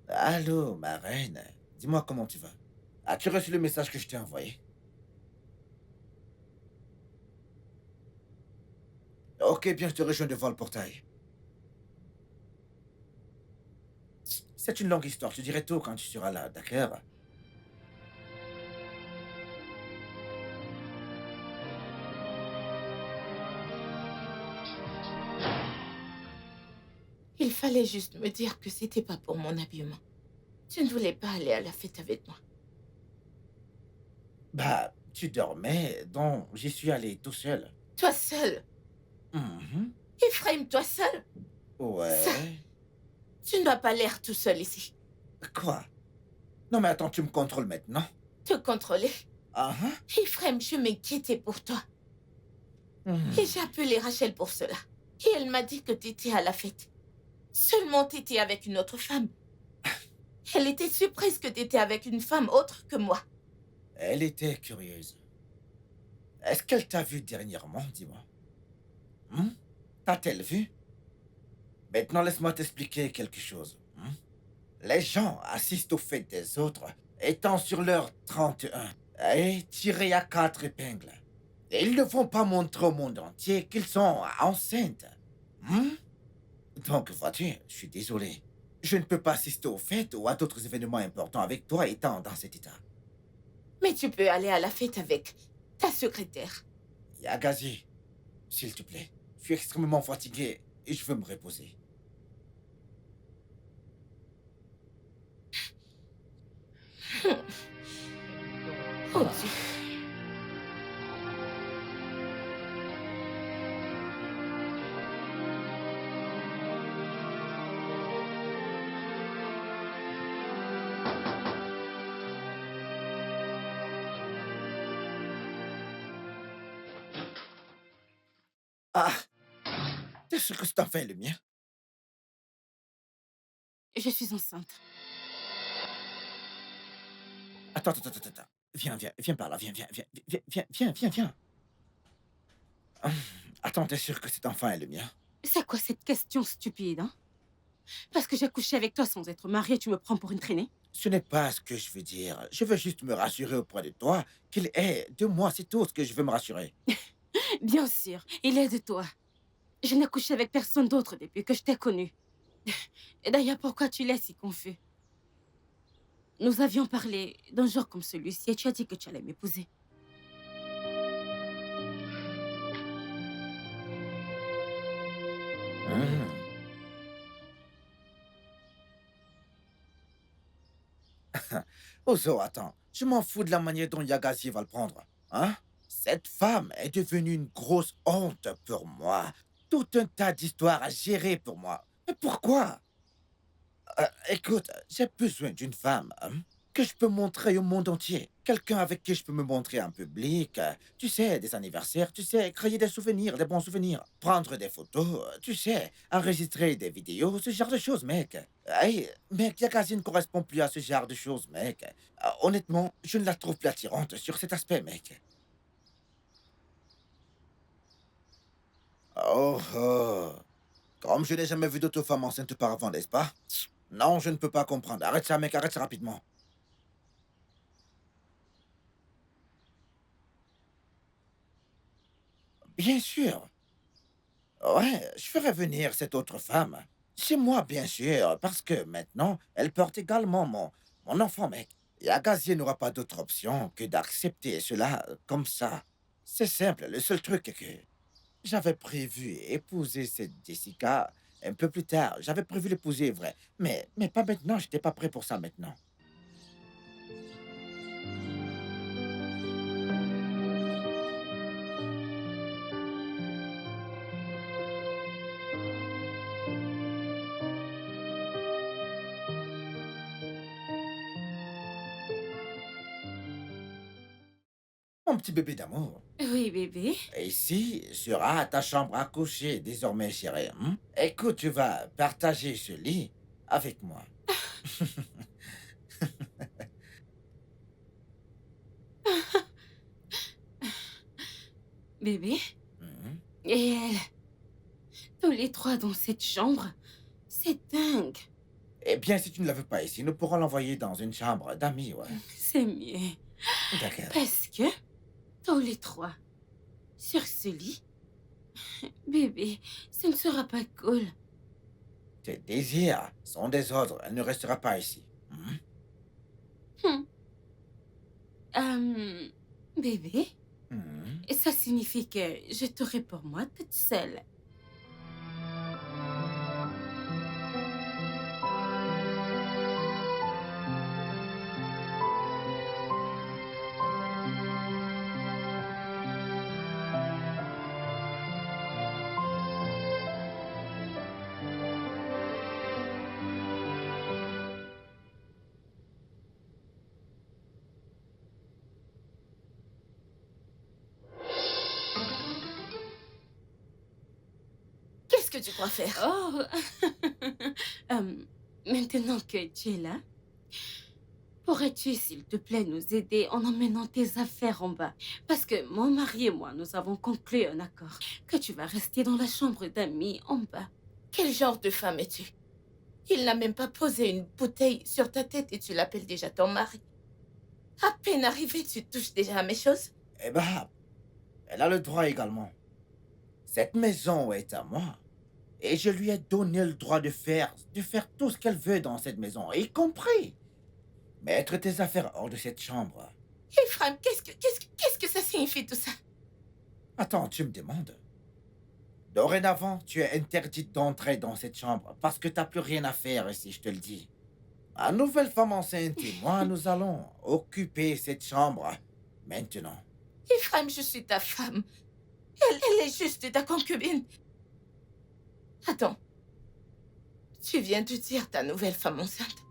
Allô, ma reine. Dis-moi comment tu vas. As-tu reçu le message que je t'ai envoyé? Ok, bien, je te rejoins devant le portail. C'est une longue histoire, je te dirai tout quand tu seras là, d'accord? Il fallait juste me dire que c'était pas pour mon habillement. Tu ne voulais pas aller à la fête avec moi. Bah, tu dormais, donc j'y suis allé tout seul. Toi seul. Mhm. Ephraim, toi seul. Ouais. Tu ne dois pas l'air tout seul ici. Quoi? Non, mais attends, tu me contrôles maintenant? Te contrôler. Ah, hein? Ephraim, je m'inquiétais pour toi. Mhm. Et j'ai appelé Rachel pour cela. Et elle m'a dit que tu étais à la fête. Seulement tu étais avec une autre femme. Elle était surprise que tu étais avec une femme autre que moi. Elle était curieuse. Est-ce qu'elle t'a vu dernièrement, dis-moi? T'a-t-elle vu? Maintenant, laisse-moi t'expliquer quelque chose. Les gens assistent aux fêtes des autres, étant sur leur 31 et tirés à 4 épingles. Et ils ne vont pas montrer au monde entier qu'ils sont enceintes. Hmm? Donc, vois-tu, je suis désolé. Je ne peux pas assister aux fêtes ou à d'autres événements importants avec toi étant dans cet état. Mais tu peux aller à la fête avec ta secrétaire. Yagazi, s'il te plaît. Je suis extrêmement fatigué et je veux me reposer. Oh Dieu. Ah, t'es sûr que c'est enfin le mien? Je suis enceinte. Attends. Viens par là, viens. Hum, Attends, t'es sûr que cet enfant est le mien? C'est quoi cette question stupide, hein? Parce que j'ai couché avec toi sans être mariée, tu me prends pour une traînée? Ce n'est pas ce que je veux dire. Je veux juste me rassurer auprès de toi qu'il est de moi, c'est tout ce que je veux me rassurer. Bien sûr, il est de toi. Je n'ai couché avec personne d'autre depuis que je t'ai connue. Et d'ailleurs, pourquoi tu l'es si confus? Nous avions parlé d'un jour comme celui-ci et tu as dit que tu allais m'épouser. Hum. Ozo, attends. Je m'en fous de la manière dont Yagazi va le prendre. Hein? Cette femme est devenue une grosse honte pour moi. Tout un tas d'histoires à gérer pour moi. Mais pourquoi? Écoute, j'ai besoin d'une femme que je peux montrer au monde entier. Quelqu'un avec qui je peux me montrer en public. Tu sais, des anniversaires, tu sais, créer des souvenirs, des bons souvenirs. Prendre des photos, tu sais, enregistrer des vidéos, ce genre de choses, mec. Hey, mec, Yakazi ne correspond plus à ce genre de choses, mec. Honnêtement, je ne la trouve plus attirante sur cet aspect, mec. Oh, oh. Comme je n'ai jamais vu d'autre femme enceinte auparavant, n'est-ce pas? Non, je ne peux pas comprendre. Arrête ça, mec, arrête ça rapidement. Bien sûr. Ouais, je ferai venir cette autre femme. Chez moi, bien sûr, parce que maintenant, elle porte également mon enfant, mec. Et Agassiz n'aura pas d'autre option que d'accepter cela comme ça. C'est simple, le seul truc est que j'avais prévu épouser cette Jessica un peu plus tard. J'avais prévu l'épouser, vrai. Mais pas maintenant, j'étais pas prêt pour ça maintenant. Mon petit bébé d'amour. Oui, bébé. Ici sera ta chambre à coucher désormais, chérie. Écoute, tu vas partager ce lit avec moi. Bébé. Mhm. Et elle. Tous les trois dans cette chambre. C'est dingue. Eh bien, si tu ne la veux pas ici, nous pourrons l'envoyer dans une chambre d'amis, ouais. C'est mieux. D'accord. Parce que tous les trois sur ce lit. Bébé, ce ne sera pas cool. Tes désirs sont des ordres. Elle ne restera pas ici. Hum. Bébé, Mhm. ça signifie que je t'aurai pour moi toute seule. Qu'est-ce que tu crois faire? Oh, maintenant que tu es là, pourrais-tu, s'il te plaît, nous aider en emmenant tes affaires en bas? Parce que mon mari et moi, nous avons conclu un accord que tu vas rester dans la chambre d'amis en bas. Quel genre de femme es-tu? Il n'a même pas posé une bouteille sur ta tête et tu l'appelles déjà ton mari. À peine arrivé, tu touches déjà à mes choses? Eh ben, elle a le droit également. Cette maison est à moi. Et je lui ai donné le droit de faire tout ce qu'elle veut dans cette maison, y compris mettre tes affaires hors de cette chambre. Ephraim, qu'est-ce que ça signifie tout ça? Attends, tu me demandes? Dorénavant, tu es interdite d'entrer dans cette chambre parce que t'as plus rien à faire ici, je te le dis. Ma nouvelle femme enceinte et moi, nous allons occuper cette chambre maintenant. Ephraim, je suis ta femme. Elle est juste ta concubine. Attends. Tu viens de dire ta nouvelle femme enceinte?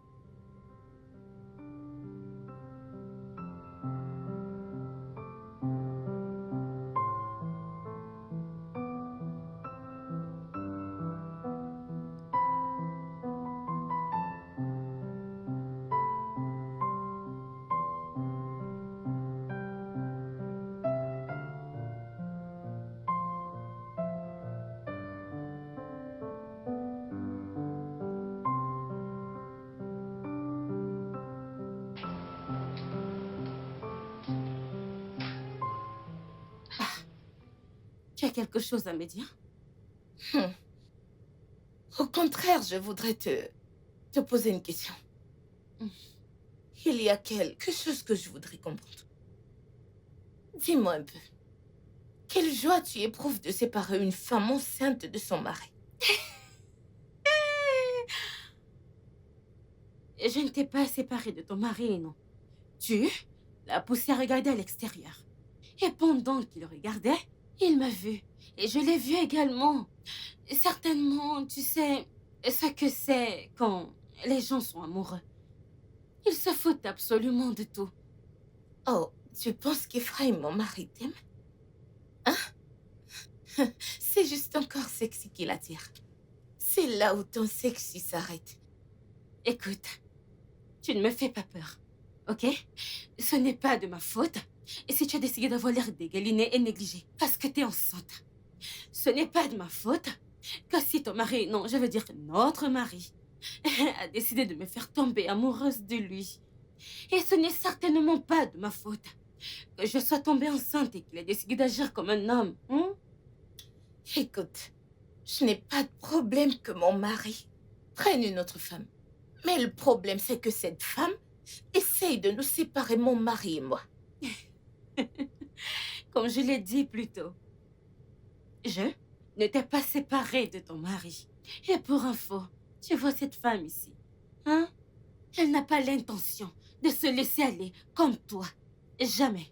Tu as quelque chose à me dire? Au contraire, je voudrais te poser une question. Il y a quelque chose que je voudrais comprendre. Dis-moi un peu. Quelle joie tu éprouves de séparer une femme enceinte de son mari? Je ne t'ai pas séparée de ton mari, non. Tu l'as poussé à regarder à l'extérieur. Et pendant qu'il regardait, il m'a vue. Et je l'ai vue également. Certainement, tu sais ce que c'est quand les gens sont amoureux. Ils se foutent absolument de tout. Oh, tu penses qu'Ephraim, mon mari, t'aime? Hein? C'est juste encore sexy qui l'attire. C'est là où ton sexy s'arrête. Écoute, tu ne me fais pas peur, ok? Ce n'est pas de ma faute. Et si tu as décidé d'avoir l'air dégaliné et négligé parce que t'es enceinte, ce n'est pas de ma faute que si ton mari, non, je veux dire notre mari, a décidé de me faire tomber amoureuse de lui. Et ce n'est certainement pas de ma faute que je sois tombée enceinte et qu'il ait décidé d'agir comme un homme. Écoute, je n'ai pas de problème que mon mari prenne une autre femme. Mais le problème, c'est que cette femme essaye de nous séparer, mon mari et moi. Comme je l'ai dit plus tôt, je ne t'ai pas séparée de ton mari. Et pour info, tu vois cette femme ici, hein? Elle n'a pas l'intention de se laisser aller comme toi. Jamais.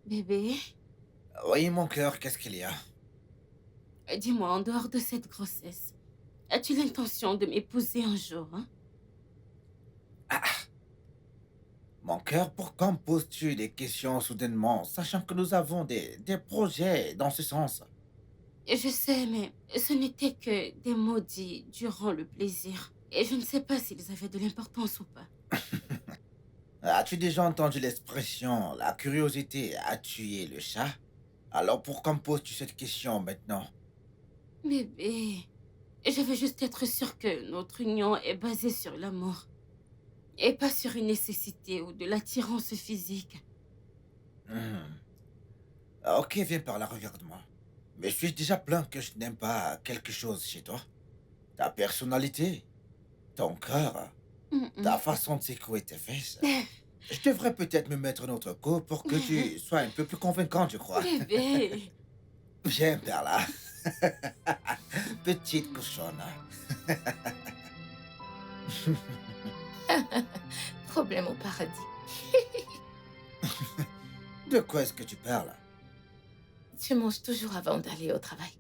Bébé, Oui, mon cœur, qu'est-ce qu'il y a? dis-moi, en dehors de cette grossesse, as-tu l'intention de m'épouser un jour, hein? Mon cœur, pourquoi me poses-tu des questions soudainement, sachant que nous avons des projets dans ce sens? Je sais, mais ce n'était que des mots dits durant le plaisir. Et je ne sais pas s'ils avaient de l'importance ou pas. As-tu déjà entendu l'expression « la curiosité a tué le chat » ? Alors pourquoi me poses-tu cette question maintenant? Bébé, je veux juste être sûre que notre union est basée sur l'amour. Et pas sur une nécessité ou de l'attirance physique. Ok, viens par là, regarde-moi. Mais suis-je déjà plaint que je n'aime pas quelque chose chez toi? Ta personnalité, ton cœur, Ta façon de secouer tes fesses. Je devrais peut-être me mettre un autre coup pour que tu sois un peu plus convaincante, je crois. Bébé. Viens, Perla. Petite cochonne. Problème au paradis. De quoi est-ce que tu parles? Tu manges toujours avant d'aller au travail.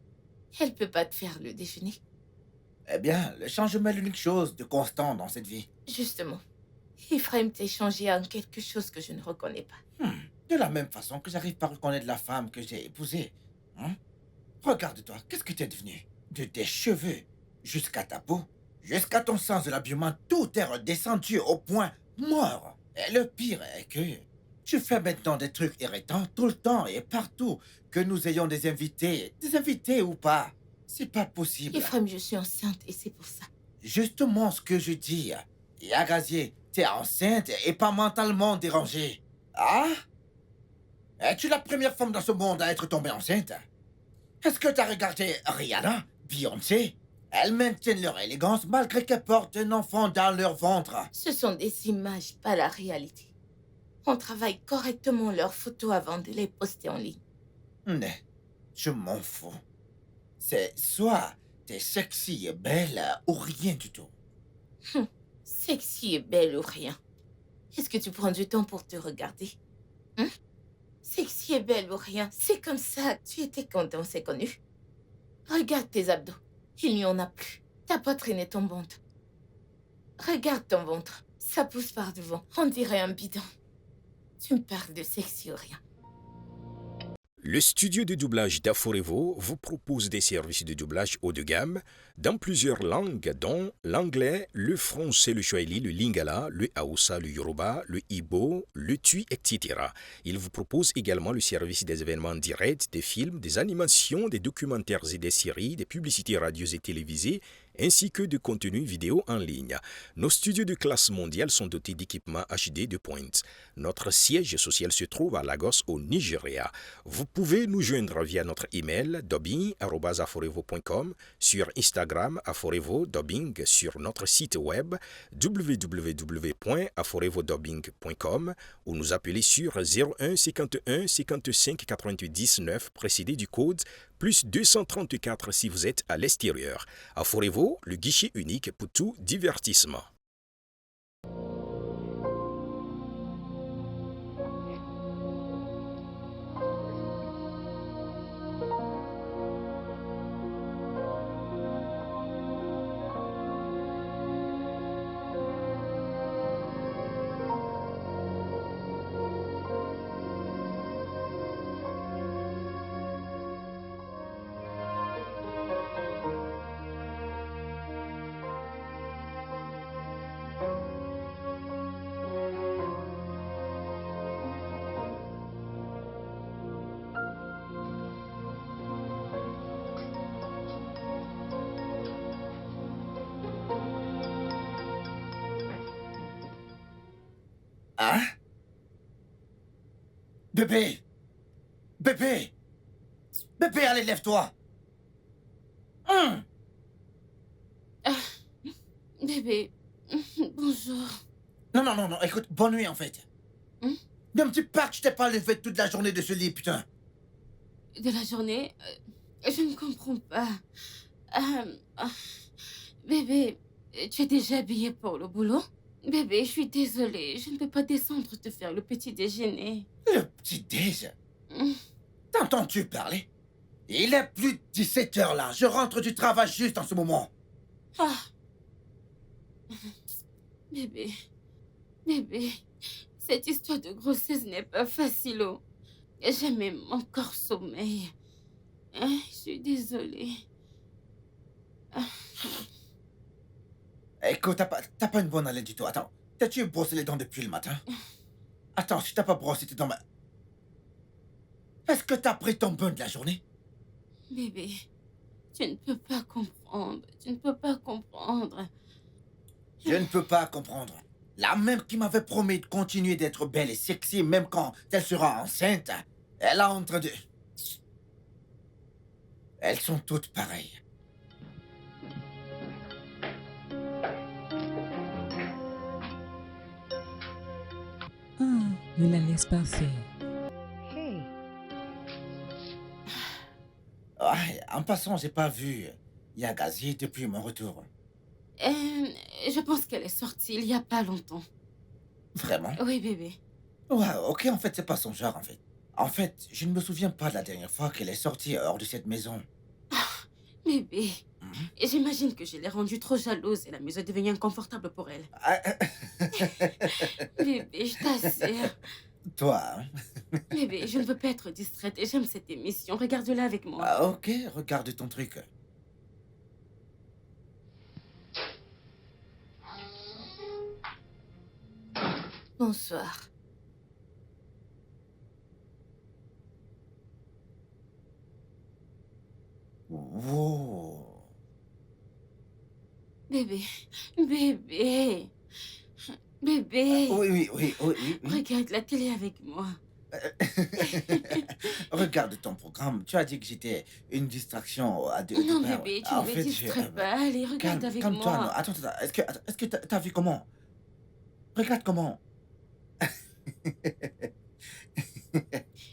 Elle peut pas te faire le déjeuner. Eh bien, le changement est l'unique chose de constant dans cette vie. Justement, Ephraim t'a changé en quelque chose que je ne reconnais pas. De la même façon que j'arrive pas à reconnaître la femme que j'ai épousée. Hein? Regarde-toi, qu'est-ce que t'es devenu? De tes cheveux jusqu'à ta peau, jusqu'à ton sens de l'habillement, tout est redescendu au point mort. Et le pire est que tu fais maintenant des trucs irritants tout le temps et partout. Que nous ayons des invités ou pas. C'est pas possible. Ephraim, je suis enceinte et c'est pour ça. Justement ce que je dis. Yagazier, t'es enceinte et pas mentalement dérangée. Ah? Es-tu la première femme dans ce monde à être tombée enceinte? Est-ce que t'as regardé Rihanna, Beyoncé? Elles maintiennent leur élégance malgré qu'elles portent un enfant dans leur ventre. Ce sont des images, pas la réalité. On travaille correctement leurs photos avant de les poster en ligne. Mais, je m'en fous. C'est soit t'es sexy et belle ou rien du tout. Sexy et belle ou rien. Est-ce que tu prends du temps pour te regarder? Hein? Sexy et belle ou rien, c'est comme ça. Tu étais content, c'est connu. Regarde tes abdos. Il n'y en a plus. Ta poitrine est tombante. Regarde ton ventre. Ça pousse par devant. On dirait un bidon. Tu me parles de sexy ou rien. Le studio de doublage d'Aforevo vous propose des services de doublage haut de gamme dans plusieurs langues, dont l'anglais, le français, le swahili, le lingala, le haoussa, le yoruba, le ibo, le tui, etc. Il vous propose également le service des événements directs, des films, des animations, des documentaires et des séries, des publicités radios et télévisées, ainsi que de contenus vidéo en ligne. Nos studios de classe mondiale sont dotés d'équipements HD de pointe. Notre siège social se trouve à Lagos, au Nigeria. Vous pouvez nous joindre via notre email dubbing@aforevo.com, sur Instagram Aforevo Dubbing, sur notre site web www.aforevodubbing.com ou nous appeler sur 01 51 55 90 9 précédé du code plus 234 si vous êtes à l'extérieur. Aforevo, le guichet unique pour tout divertissement. Hein? Bébé! Bébé! Bébé, allez, lève-toi! Bébé. Bonjour. Non, écoute, bonne nuit en fait. Ne me dis pas que je t'ai pas levé toute la journée de ce lit, putain. De la journée, je ne comprends pas. Bébé, tu es déjà habillé pour le boulot? Bébé, je suis désolée. Je ne peux pas descendre te faire le petit déjeuner. Le petit déj? T'entends-tu parler? Il est plus de 17 heures là. Je rentre du travail juste en ce moment. Ah. Bébé, bébé, cette histoire de grossesse n'est pas facile. Oh. J'ai même encore sommeil. Je suis désolée. Écoute, t'as pas une bonne haleine du tout. Attends, t'as-tu brossé les dents depuis le matin? Attends, si t'as pas brossé tes dents, est-ce que t'as pris ton bain de la journée? Bébé, tu ne peux pas comprendre. Tu ne peux pas comprendre. Je ne peux pas comprendre. La même qui m'avait promis de continuer d'être belle et sexy même quand elle sera enceinte, elle est en train de... Elles sont toutes pareilles. Ne la laisse pas faire. Ouais, en passant, j'ai pas vu Yagazi depuis mon retour. Je pense qu'elle est sortie il y a pas longtemps. Vraiment? Oui, bébé. Ouais, ok, en fait, c'est pas son genre, en fait. En fait, je ne me souviens pas de la dernière fois qu'elle est sortie hors de cette maison. Bébé, Mhm. j'imagine que je l'ai rendue trop jalouse et la maison est devenue inconfortable pour elle. Ah, Bébé, je t'assure. Toi, hein? Bébé, je ne veux pas être distraite et j'aime cette émission. Regarde-la avec moi. Ah, ok, regarde ton truc. Bonsoir. Wow. Bébé, bébé, bébé. Oui. Regarde la télé avec moi. Regarde ton programme. Tu as dit que j'étais une distraction à deux Non, pain. bébé, tu En ne me fait, distrais pas. Allez, regarde avec calme-toi. Non. moi. Attends. Est-ce que t'as vu comment? Regarde comment.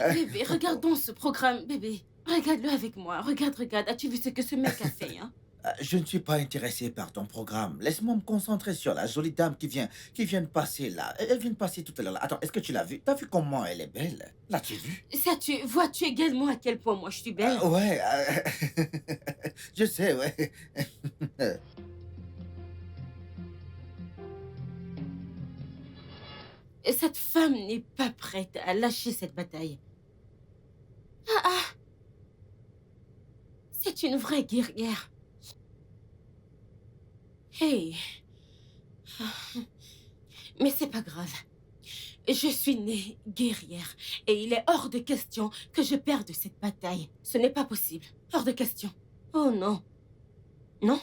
Bébé, regardons ce programme, bébé. Regarde-le avec moi. Regarde. As-tu vu ce que ce mec a fait, hein? Je ne suis pas intéressé par ton programme. Laisse-moi me concentrer sur la jolie dame qui vient de passer là. Elle vient de passer tout à l'heure. Attends, est-ce que tu l'as vue? T'as vu comment elle est belle? L'as-tu vue? Vois-tu également à quel point moi je suis belle? Ouais. Je sais, ouais. Cette femme n'est pas prête à lâcher cette bataille. Ah! C'est une vraie guerrière. Hey! Mais c'est pas grave. Je suis née guerrière et il est hors de question que je perde cette bataille. Ce n'est pas possible. Hors de question. Oh non. Non?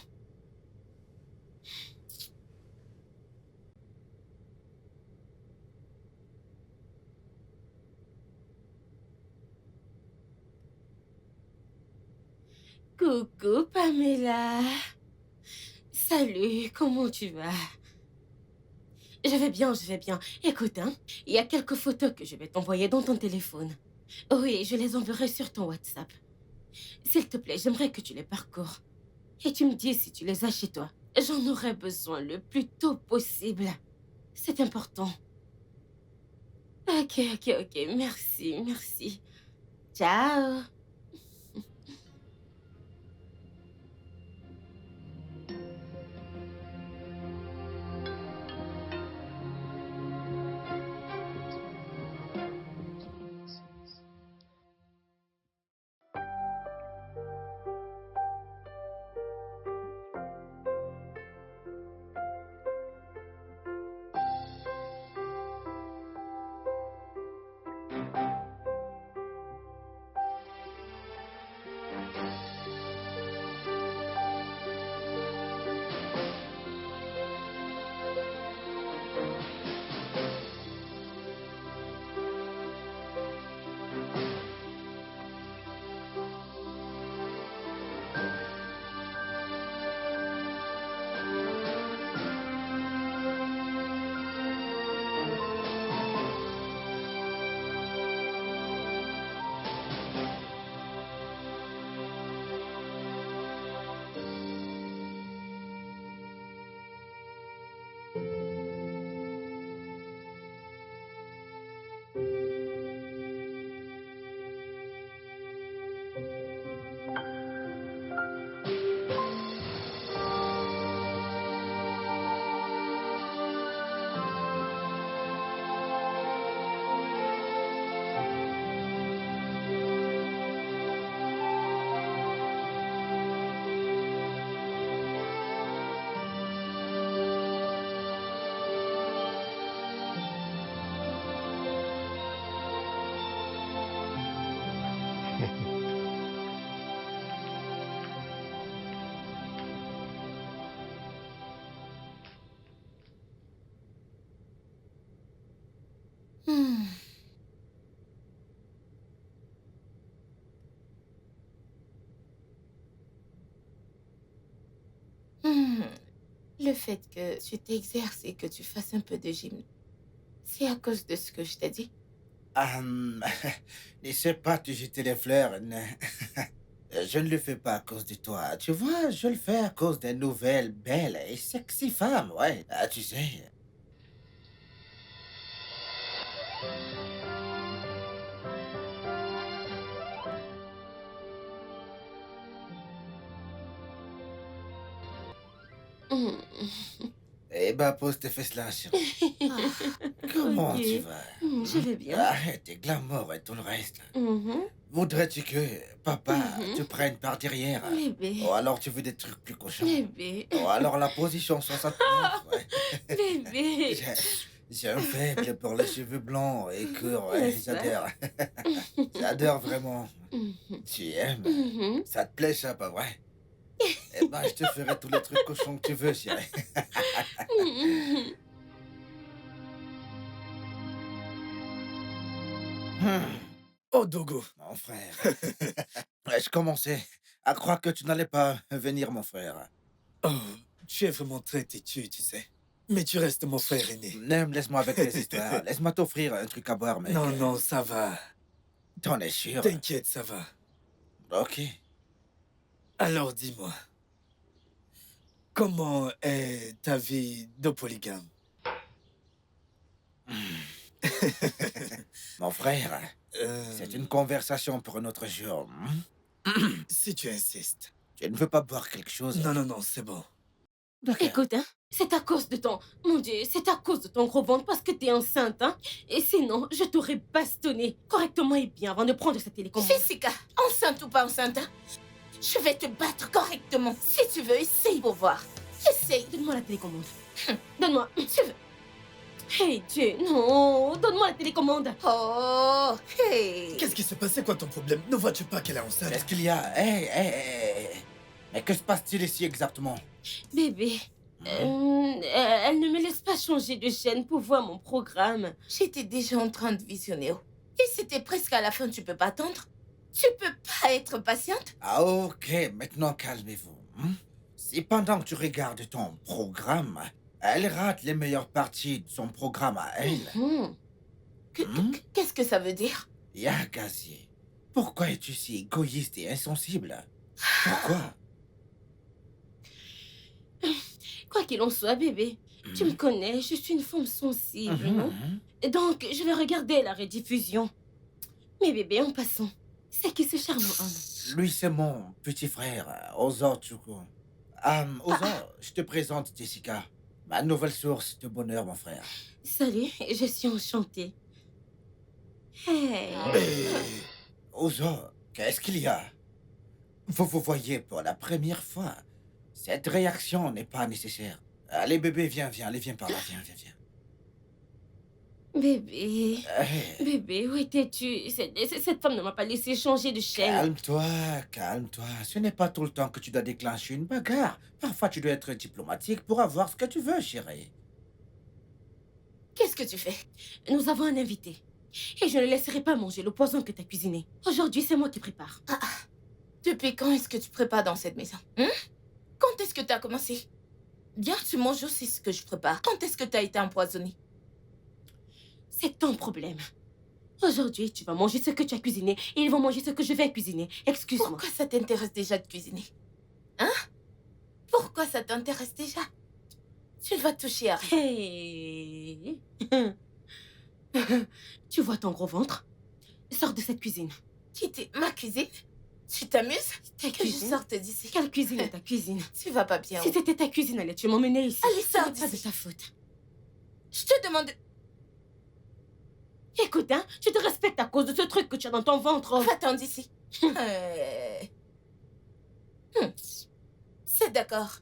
Coucou Pamela. Salut, comment tu vas? Je vais bien. Écoute, hein, il y a quelques photos que je vais t'envoyer dans ton téléphone. Oui, je les enverrai sur ton WhatsApp. S'il te plaît, j'aimerais que tu les parcours. Et tu me dis si tu les as chez toi. J'en aurai besoin le plus tôt possible. C'est important. Ok. Merci. Ciao. Hmm. Hmm. Le fait que tu t'exerces et que tu fasses un peu de gym C'est à cause de ce que je t'ai dit. N'essaie pas de jeter les fleurs. Je ne le fais pas à cause de toi. Tu vois, je le fais à cause des nouvelles belles et sexy femmes, ouais. Ah, tu sais. Mm. Eh ben, pose tes fesses là, chérie. Comment Ok. tu vas? Je vais bien. Arrête tes glamour et tout le reste. Mhm. Voudrais-tu que papa Mhm. te prenne par derrière? Bébé. Ou alors tu veux des trucs plus cochons? Bébé. Ou alors la position 69, ouais. Bébé. J'ai un faible pour les cheveux blancs et courts, ouais, N'est-ce pas? j'adore. J'adore vraiment. Mhm. Tu aimes? Mhm. Ça te plaît, ça, pas vrai? Eh ben, je te ferai tous les trucs cochons que tu veux, chérie. Mhm. Oh, Dogo. Mon frère. Ouais, je commençais à croire que tu n'allais pas venir, mon frère. Oh, tu es vraiment très têtu, tu sais. Mais tu restes mon frère aîné. Nem, laisse-moi avec les histoires. Laisse-moi t'offrir un truc à boire, mec. Non, non, ça va. T'en es sûr? T'inquiète, ça va. Ok. Alors dis-moi, comment est ta vie de polygame? Mon frère, Euh, c'est une conversation pour un autre jour. Si tu insistes. Tu ne veux pas boire quelque chose? Non, non, non, c'est bon. D'accord. Écoute, hein, c'est à cause de ton... Mon Dieu, c'est à cause de ton gros ventre parce que t'es enceinte, hein. Et sinon, je t'aurais bastonné correctement et bien avant de prendre cette télécommande. Jessica, enceinte ou pas enceinte, hein, je vais te battre correctement. Si tu veux, essaye pour voir. Essaye. Donne-moi la télécommande. Donne-moi. Tu veux. Hey Dieu, non. Donne-moi la télécommande. Oh, hey. Qu'est-ce qui s'est passé? Quoi ton problème? Ne vois-tu pas qu'elle est enceinte? Qu'est-ce qu'il y a? Mais que se passe-t-il ici exactement? Bébé, elle ne me laisse pas changer de chaîne pour voir mon programme. J'étais déjà en train de visionner. Et c'était presque à la fin, tu peux pas attendre? Tu peux pas être patiente? Ah, ok, maintenant calmez-vous. Si pendant que tu regardes ton programme, elle rate les meilleures parties de son programme à elle, Mhm. Qu'est-ce que ça veut dire? Yagazier, pourquoi es-tu si égoïste et insensible? Pourquoi? Quoi qu'il en soit, bébé, tu me connais, je suis une femme sensible, non? Donc, je vais regarder la rediffusion. Mais bébé, en passant, c'est qui ce charmant homme? Lui, c'est mon petit frère, Ozor Tchoukou. Ozor, je te présente Jessica, ma nouvelle source de bonheur, mon frère. Salut, je suis enchantée. Hey. Ozor, qu'est-ce qu'il y a? Vous vous voyez pour la première fois. Cette réaction n'est pas nécessaire. Allez, bébé, viens, allez, viens par là, viens. Bébé, Hey, bébé, où étais-tu? Cette femme ne m'a pas laissé changer de chaîne. calme-toi. Ce n'est pas tout le temps que tu dois déclencher une bagarre. Parfois, tu dois être diplomatique pour avoir ce que tu veux, chérie. Qu'est-ce que tu fais? Nous avons un invité. Et je ne laisserai pas manger le poison que tu as cuisiné. Aujourd'hui, c'est moi qui prépare. Depuis quand est-ce que tu prépares dans cette maison? Quand est-ce que tu as commencé? Bien, tu manges aussi ce que je prépare. Quand est-ce que tu as été empoisonné? C'est ton problème. Aujourd'hui, tu vas manger ce que tu as cuisiné et ils vont manger ce que je vais cuisiner. Excuse-moi. Pourquoi ça t'intéresse déjà de cuisiner? Hein? Pourquoi ça t'intéresse déjà? Tu ne vas toucher à rien. Hey. Tu vois ton gros ventre? Sors de cette cuisine. Quitter ma cuisine? Tu t'amuses? Ta Que je cuisine? sorte d'ici. Quelle cuisine est ta cuisine? Tu vas pas bien. Si c'était ta cuisine, allais-tu m'emmener ici? Allez, Ce sors n'est pas de d'ici. ta faute. Je te demande... Écoute, hein, je te respecte à cause de ce truc que tu as dans ton ventre. Va-t'en d'ici. C'est d'accord.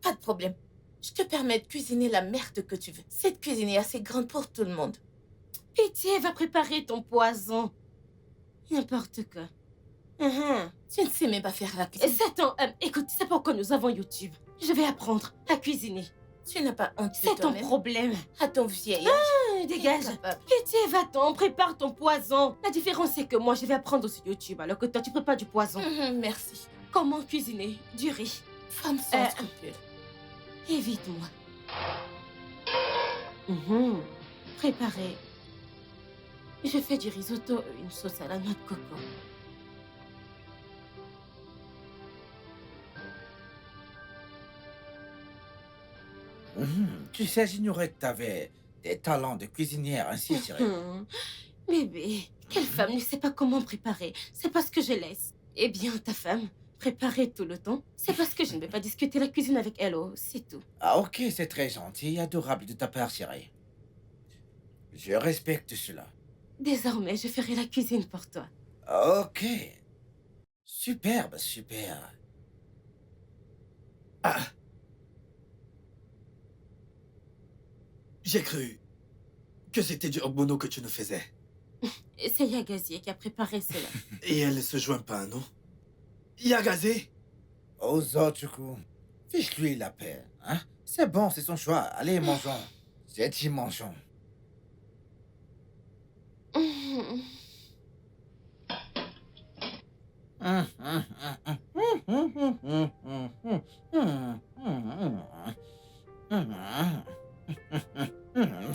Pas de problème. Je te permets de cuisiner la merde que tu veux. Cette cuisine est assez grande pour tout le monde. Pitié, va préparer ton poison. N'importe quoi. Tu ne sais même pas faire la cuisine. Écoute, c'est pourquoi nous avons YouTube. Je vais apprendre à cuisiner. Tu n'as pas honte de C'est ton toi-même. problème. À ton vieil âge. Dégage. Incapable. Pitié, va-t'en, prépare ton poison. La différence, c'est que moi, je vais apprendre sur YouTube, alors que toi, tu prépares du poison. Merci. Comment cuisiner du riz? Femme sans scrupules. Évite-moi. préparé. Je fais du risotto et une sauce à la noix de coco. Tu sais, j'ignorais que tu avais des talents de cuisinière ainsi, Cyril. Bébé, quelle femme ne sait pas comment préparer? C'est parce que je laisse. Eh bien, ta femme, préparer tout le temps, c'est parce que je ne vais pas discuter la cuisine avec elle, oh, c'est tout. Ah, ok, c'est très gentil et adorable de ta part, Cyril. Je respecte cela. Désormais, je ferai la cuisine pour toi. Ok. Superbe, super. Ah, j'ai cru que c'était du ogbono que tu nous faisais. Et c'est Yagazie qui a préparé cela. Et elle ne se joint pas, non? Yagazé? Ozochuku, fiche-lui la paix, hein? C'est bon, c'est son choix. Allez, mangeons. J'ai dit mangeons.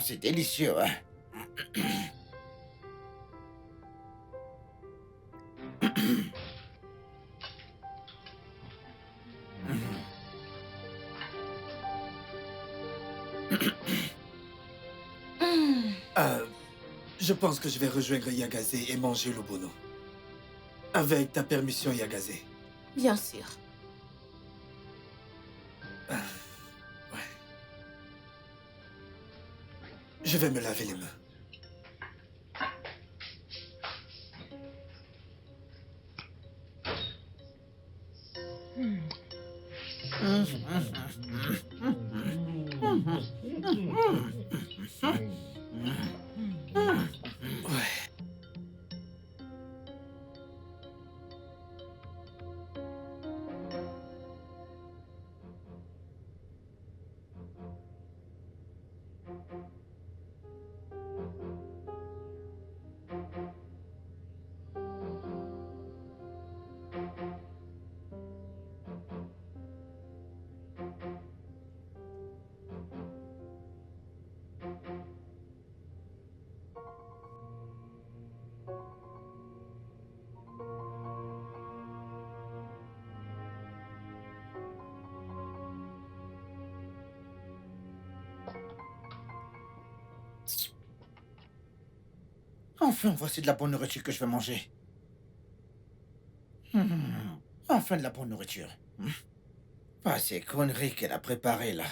C'est délicieux, hein? Je pense que je vais rejoindre Yagazé et manger l'obono. Avec ta permission, Yagazé. Bien sûr. Ouais. Je vais me laver les mains. Ouais. Enfin, voici de la bonne nourriture que je vais manger. Enfin, de la bonne nourriture. Pas ces conneries qu'elle a préparées, là.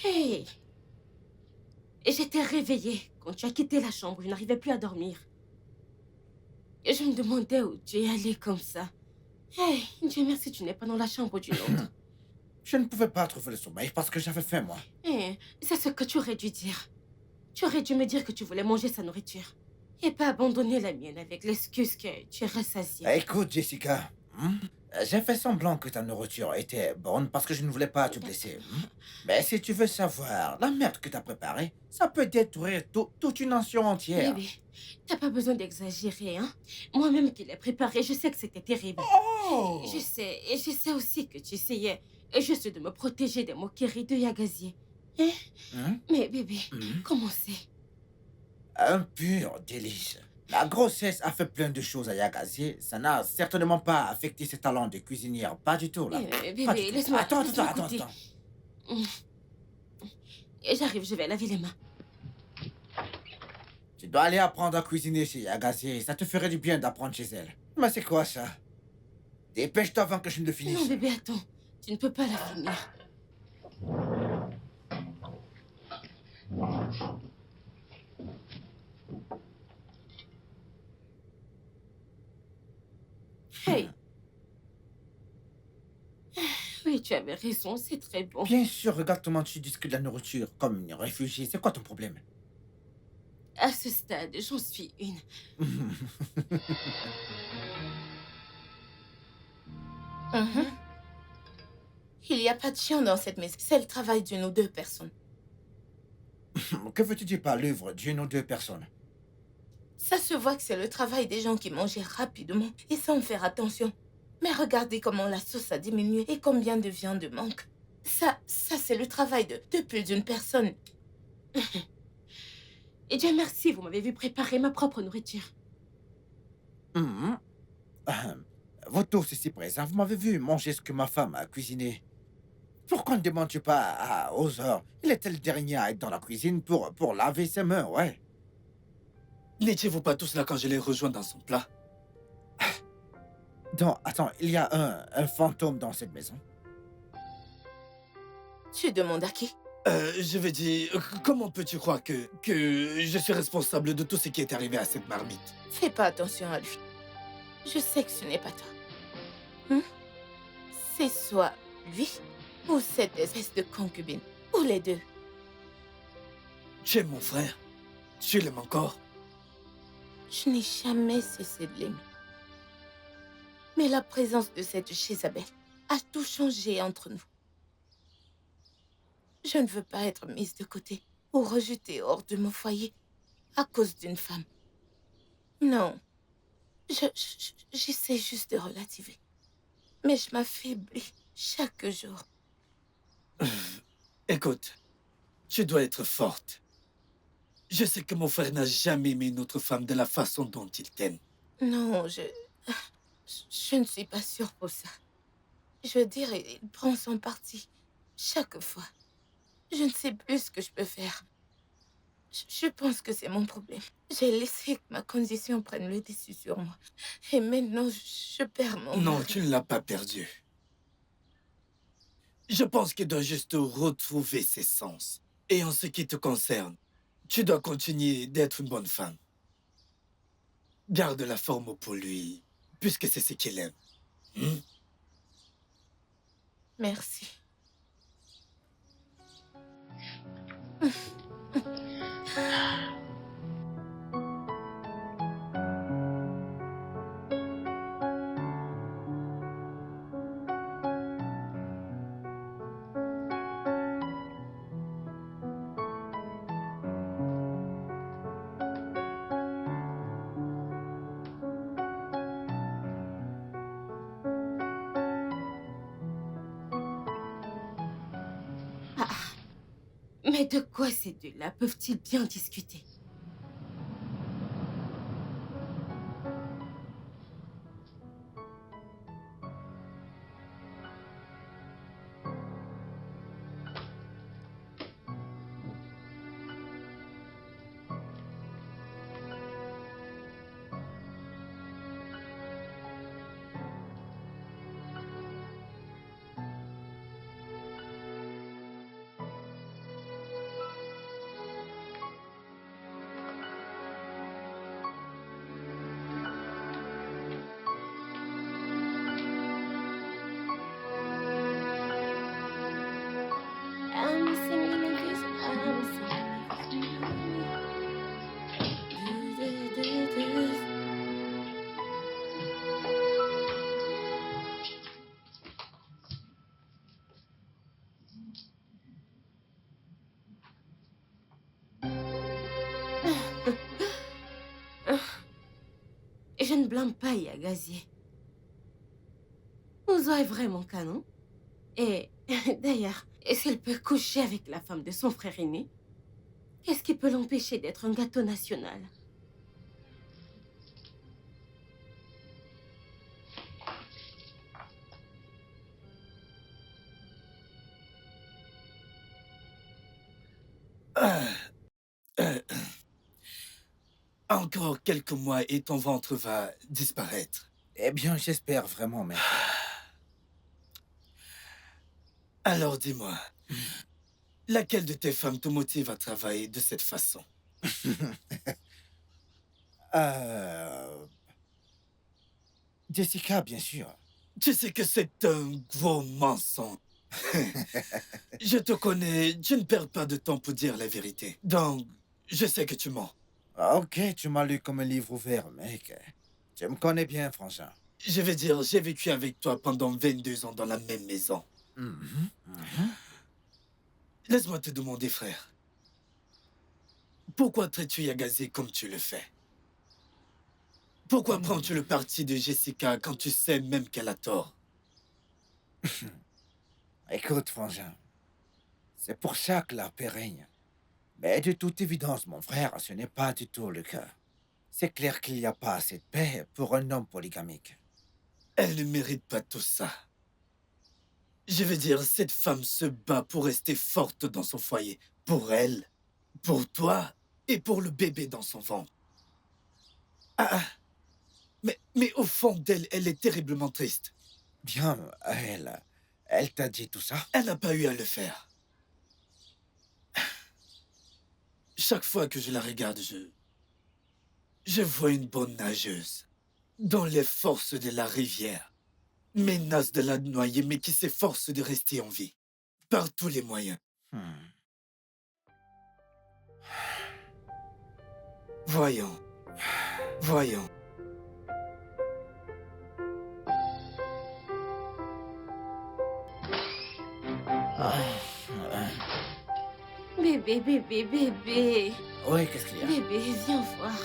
Hey! Et j'étais réveillée quand tu as quitté la chambre. Je n'arrivais plus à dormir. Et je me demandais où tu es allé comme ça. Hey, Dieu merci, tu n'es pas dans la chambre d'une autre. Je ne pouvais pas trouver le sommeil parce que j'avais faim, moi. Eh, c'est ce que tu aurais dû dire. Tu aurais dû me dire que tu voulais manger sa nourriture. Et pas abandonner la mienne avec l'excuse que tu es rassasiée. Écoute, Jessica. J'ai fait semblant que ta nourriture était bonne parce que je ne voulais pas te blesser. Mais si tu veux savoir, la merde que t'as préparée, ça peut détruire toute une nation entière. Bébé, t'as pas besoin d'exagérer, hein. Moi-même qui l'ai préparé, je sais que c'était terrible. Oh! Je sais aussi que tu essayais juste de me protéger des moqueries de Yagazie. Mais bébé, comment c'est? Un pur délice. La grossesse a fait plein de choses à Yagazie. Ça n'a certainement pas affecté ses talents de cuisinière. Pas du tout, là. Bébé, Pas du tout. laisse-moi Attends. goûter. Et j'arrive, je vais laver les mains. Tu dois aller apprendre à cuisiner chez Yagazie. Ça te ferait du bien d'apprendre chez elle. Mais c'est quoi ça? Dépêche-toi avant que je ne le finisse. Non, bébé, attends. Tu ne peux pas la finir. Hey. Oui, tu avais raison, c'est très bon. Bien sûr, regarde comment tu discutes de la nourriture comme une réfugiée. C'est quoi ton problème? À ce stade, j'en suis une. Il n'y a pas de chien dans cette maison. C'est le travail d'une ou deux personnes. Que veux-tu dire par l'œuvre d'une ou deux personnes? Ça se voit que c'est le travail des gens qui mangeaient rapidement et sans faire attention. Mais regardez comment la sauce a diminué et combien de viande manque. Ça c'est le travail de plus d'une personne. Et Dieu merci, vous m'avez vu préparer ma propre nourriture. Mhm. Vous tous ici présents, vous m'avez vu manger ce que ma femme a cuisiné. Pourquoi ne demandes-tu pas à Other? Il était le dernier à être dans la cuisine pour laver ses mains, ouais. N'étiez-vous pas tous là quand je l'ai rejoint dans son plat? Donc, attends, il y a un fantôme dans cette maison? Tu demandes à qui? Je veux dire, comment peux-tu croire que je suis responsable de tout ce qui est arrivé à cette marmite? Fais pas attention à lui. Je sais que ce n'est pas toi. Hein? C'est soit lui ou cette espèce de concubine. Ou les deux. Tu es mon frère. Tu l'aimes encore? Je n'ai jamais cessé de l'aimer. Mais la présence de cette Jézabel a tout changé entre nous. Je ne veux pas être mise de côté ou rejetée hors de mon foyer à cause d'une femme. Non. J'essaie juste de relativer. Mais je m'affaiblis chaque jour. Écoute, tu dois être forte. Je sais que mon frère n'a jamais aimé une autre femme de la façon dont il t'aime. Non, je ne suis pas sûre pour ça. Je veux dire, il prend son parti chaque fois. Je ne sais plus ce que je peux faire. Je pense que c'est mon problème. J'ai laissé que ma condition prenne le dessus sur moi. Et maintenant, je perds mon Non, mari. tu ne l'as pas perdu. Je pense qu'il doit juste retrouver ses sens. Et en ce qui te concerne, tu dois continuer d'être une bonne femme. Garde la forme pour lui, puisque c'est ce qu'il aime. Hmm? Merci. Mais de quoi ces deux-là peuvent-ils bien discuter? I'm singing this, I'm singing this. Je ne blâme pas Yagazier. Ouzo est vraiment canon. Et d'ailleurs, s'il peut coucher avec la femme de son frère aîné, qu'est-ce qui peut l'empêcher d'être un gâteau national? Encore quelques mois et ton ventre va disparaître. Eh bien, j'espère vraiment, mais... Alors dis-moi, laquelle de tes femmes te motive à travailler de cette façon? Jessica, bien sûr. Tu sais que c'est un gros mensonge. Je te connais, tu ne perds pas de temps pour dire la vérité. Donc, je sais que tu mens. Ah, ok, tu m'as lu comme un livre ouvert, mec. Tu me connais bien, Frangin. Je vais dire, j'ai vécu avec toi pendant 22 ans dans la même maison. Mhm, mhm. Laisse-moi te demander, frère. Pourquoi traites-tu Yagazé comme tu le fais? Pourquoi prends-tu le parti de Jessica quand tu sais même qu'elle a tort? Écoute, frangin, c'est pour ça que la paix règne. Mais de toute évidence, mon frère, ce n'est pas du tout le cas. C'est clair qu'il n'y a pas assez de paix pour un homme polygamique. Elle ne mérite pas tout ça. Je veux dire, cette femme se bat pour rester forte dans son foyer. Pour elle, pour toi et pour le bébé dans son ventre. Ah, mais au fond d'elle, elle est terriblement triste. Bien, elle t'a dit tout ça? Elle n'a pas eu à le faire. Chaque fois que je la regarde, je vois une bonne nageuse. Dans les forces de la rivière. Menace de la noyer, mais qui s'efforce de rester en vie. Par tous les moyens. Voyons. Voyons. Bébé, bébé, bébé. Oui, qu'est-ce qu'il y a? Bébé, viens voir.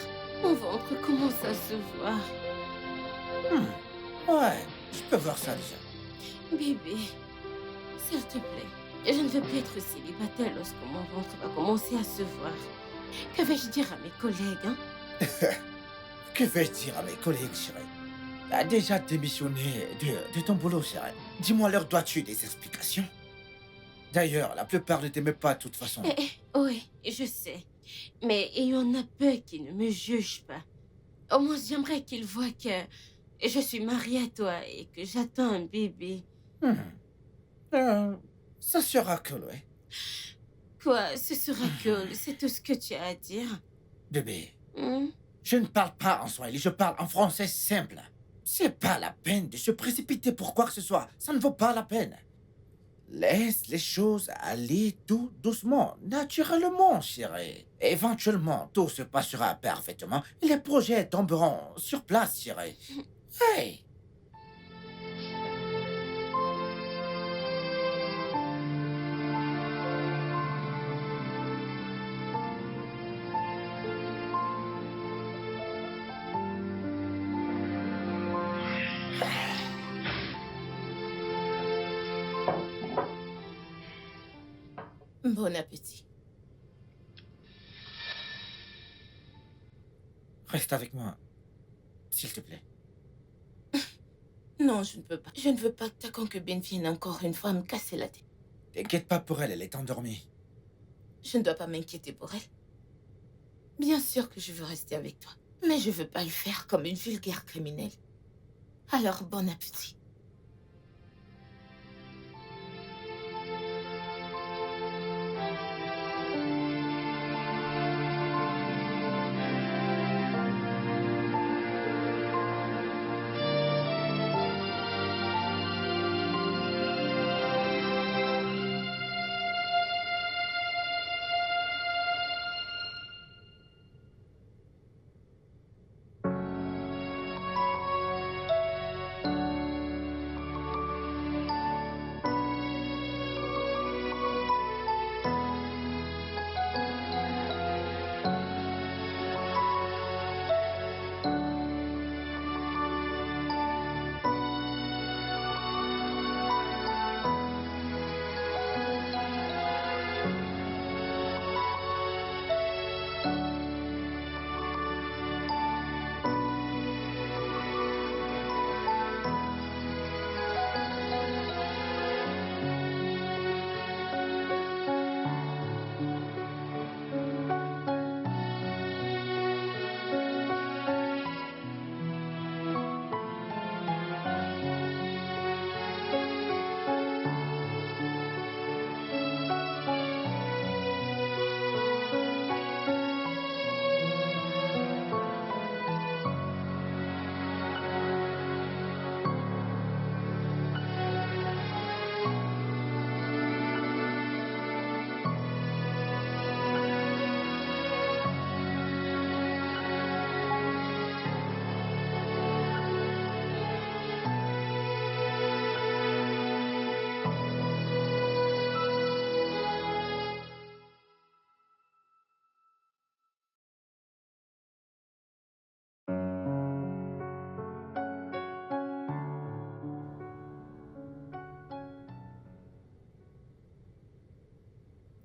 Mon ventre commence à se voir. Ouais, je peux voir ça déjà. Bébé, s'il te plaît, je ne veux plus être célibataire lorsque mon ventre va commencer à se voir. Que vais-je dire à mes collègues, hein? Que vais-je dire à mes collègues, chérie? T'as déjà démissionné de ton boulot, chérie. Dis-moi, leur dois-tu des explications? D'ailleurs, la plupart ne t'aimaient pas de toute façon. Oui, je sais. Mais il y en a peu qui ne me jugent pas. Au moins, j'aimerais qu'ils voient que je suis mariée à toi et que j'attends un bébé. Ça sera cool, ouais. Quoi, ce sera cool, c'est tout ce que tu as à dire. Bébé, Hmm? je ne parle pas en swahili, je parle en français simple. C'est pas la peine de se précipiter pour quoi que ce soit. Ça ne vaut pas la peine. Laisse les choses aller tout doucement, naturellement, chérie. Éventuellement, tout se passera parfaitement et les projets tomberont sur place, chérie. Hey! Bon appétit. Reste avec moi, s'il te plaît. Non, je ne peux pas. Je ne veux pas que ta concubine vienne encore une fois me casser la tête. T'inquiète pas pour elle, elle est endormie. Je ne dois pas m'inquiéter pour elle. Bien sûr que je veux rester avec toi, mais je veux pas le faire comme une vulgaire criminelle. Alors, bon appétit.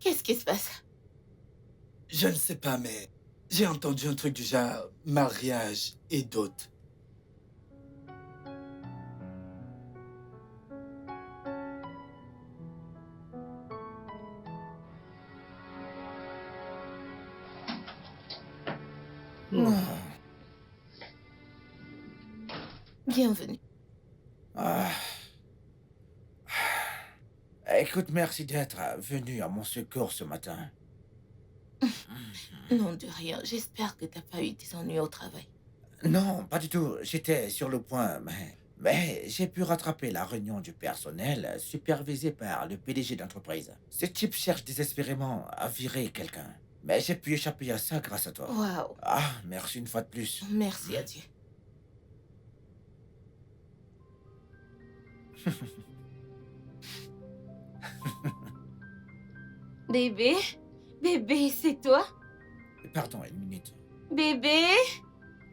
Qu'est-ce qui se passe? Je ne sais pas, mais j'ai entendu un truc du genre mariage et dot. Ah, Bienvenue. ah. Écoute, merci d'être venu à mon secours ce matin. Non, de rien. J'espère que t'as pas eu des ennuis au travail. Non, pas du tout. J'étais sur le point, mais j'ai pu rattraper la réunion du personnel supervisée par le PDG d'entreprise. Ce type cherche désespérément à virer quelqu'un. Mais j'ai pu échapper à ça grâce à toi. Waouh. Ah, merci une fois de plus. Merci à Dieu. Bébé? Bébé, c'est toi? Pardon, une minute. Bébé?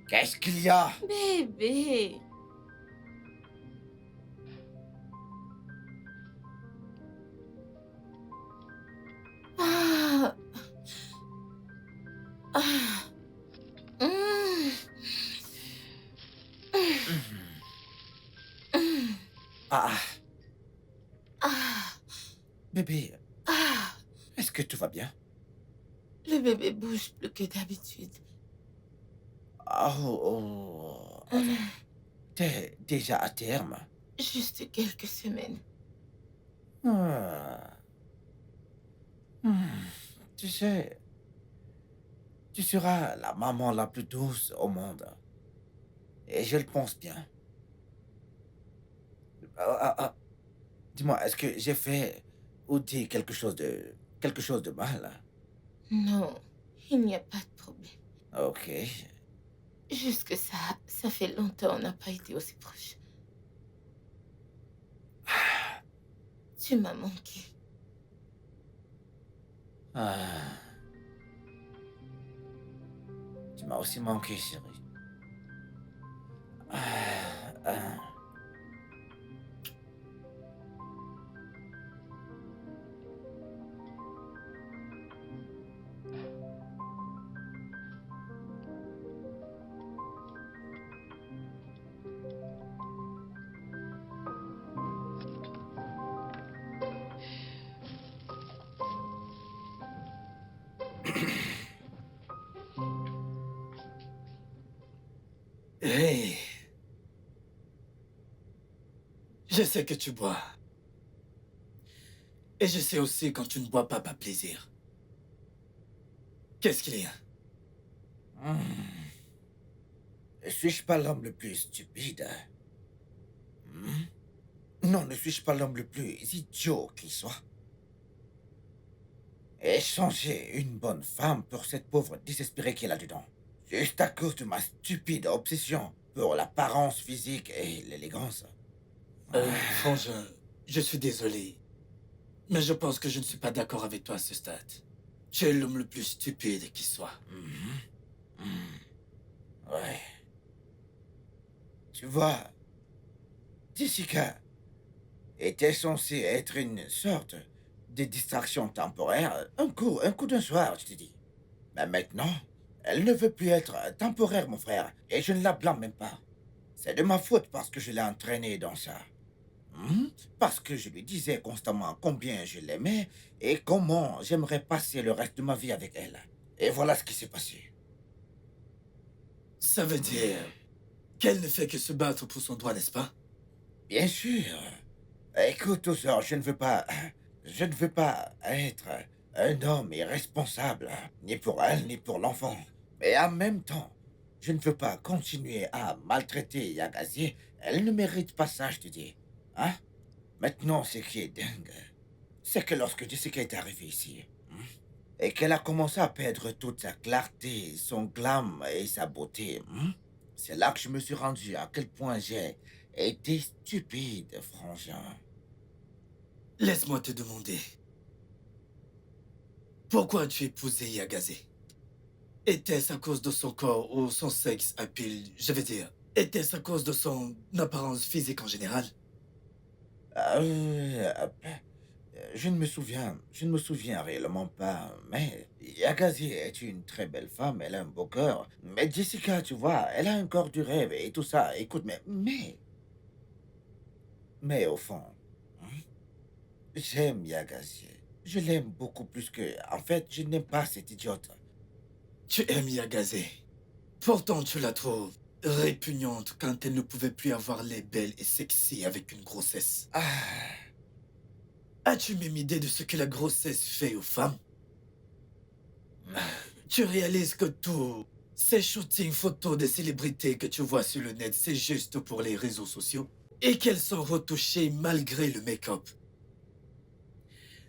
Qu'est-ce qu'il y a? Bébé? Ah. Ah. Mm. Mm. Ah, Ah. bébé, Ah. est-ce que tout va bien? Le bébé bouge plus que d'habitude. Oh, oh. Attends, Mm. t'es déjà à terme? Juste quelques semaines. Ah. Hmm. Tu sais, tu seras la maman la plus douce au monde. Et je le pense bien. Dis-moi, est-ce que j'ai fait ou dit quelque chose de mal? Non, il n'y a pas de problème. Ok. Juste que ça fait longtemps on n'a pas été aussi proches. Tu m'as manqué. Ah. Tu m'as aussi manqué, chérie. Ah, ah. Hey, je sais que tu bois. Et je sais aussi quand tu ne bois pas par plaisir. Qu'est-ce qu'il y a? Hmm. Ne suis-je pas l'homme le plus stupide? Hmm? Non, ne suis-je pas l'homme le plus idiot qui soit? Échanger une bonne femme pour cette pauvre désespérée qui est là-dedans. Juste à cause de ma stupide obsession pour l'apparence physique et l'élégance. Frangin, je suis désolé. Mais je pense que je ne suis pas d'accord avec toi à ce stade. Tu es l'homme le plus stupide qui soit. Mhm. Mhm. Ouais. Tu vois, Jessica était censée être une sorte de distraction temporaire. Un coup d'un soir, je te dis. Mais maintenant, elle ne veut plus être temporaire, mon frère. Et je ne la blâme même pas. C'est de ma faute parce que je l'ai entraînée dans ça. Parce que je lui disais constamment combien je l'aimais et comment j'aimerais passer le reste de ma vie avec elle. Et voilà ce qui s'est passé. Ça veut dire qu'elle ne fait que se battre pour son droit, n'est-ce pas? Bien sûr. Écoute, Ossor, je ne veux pas être un homme irresponsable, ni pour elle, ni pour l'enfant. Mais en même temps, je ne veux pas continuer à maltraiter Yagazi. Elle ne mérite pas ça, je te dis. Hein? Maintenant, ce qui est dingue, c'est que lorsque Jessica est arrivée ici, et qu'elle a commencé à perdre toute sa clarté, son glam et sa beauté, c'est là que je me suis rendu à quel point j'ai été stupide, frangin. Laisse-moi te demander. Pourquoi as-tu épousé Yagaze? Était-ce à cause de son corps ou son sexe à pile, je veux dire? Était-ce à cause de son apparence physique en général? Euh, Je ne me souviens réellement pas, mais Yagazi est une très belle femme, elle a un beau cœur. Mais Jessica, tu vois, elle a un corps du rêve et tout ça. Écoute, mais au fond, hein, j'aime Yagazi. Je l'aime beaucoup plus que... En fait, je n'aime pas cette idiote. Tu aimes Yagase. Pourtant, tu la trouves répugnante quand elle ne pouvait plus avoir les belles et sexy avec une grossesse. Ah, As-tu même idée de ce que la grossesse fait aux femmes? Tu réalises que tous ces shootings photos des célébrités que tu vois sur le net, c'est juste pour les réseaux sociaux? Et qu'elles sont retouchées malgré le make-up.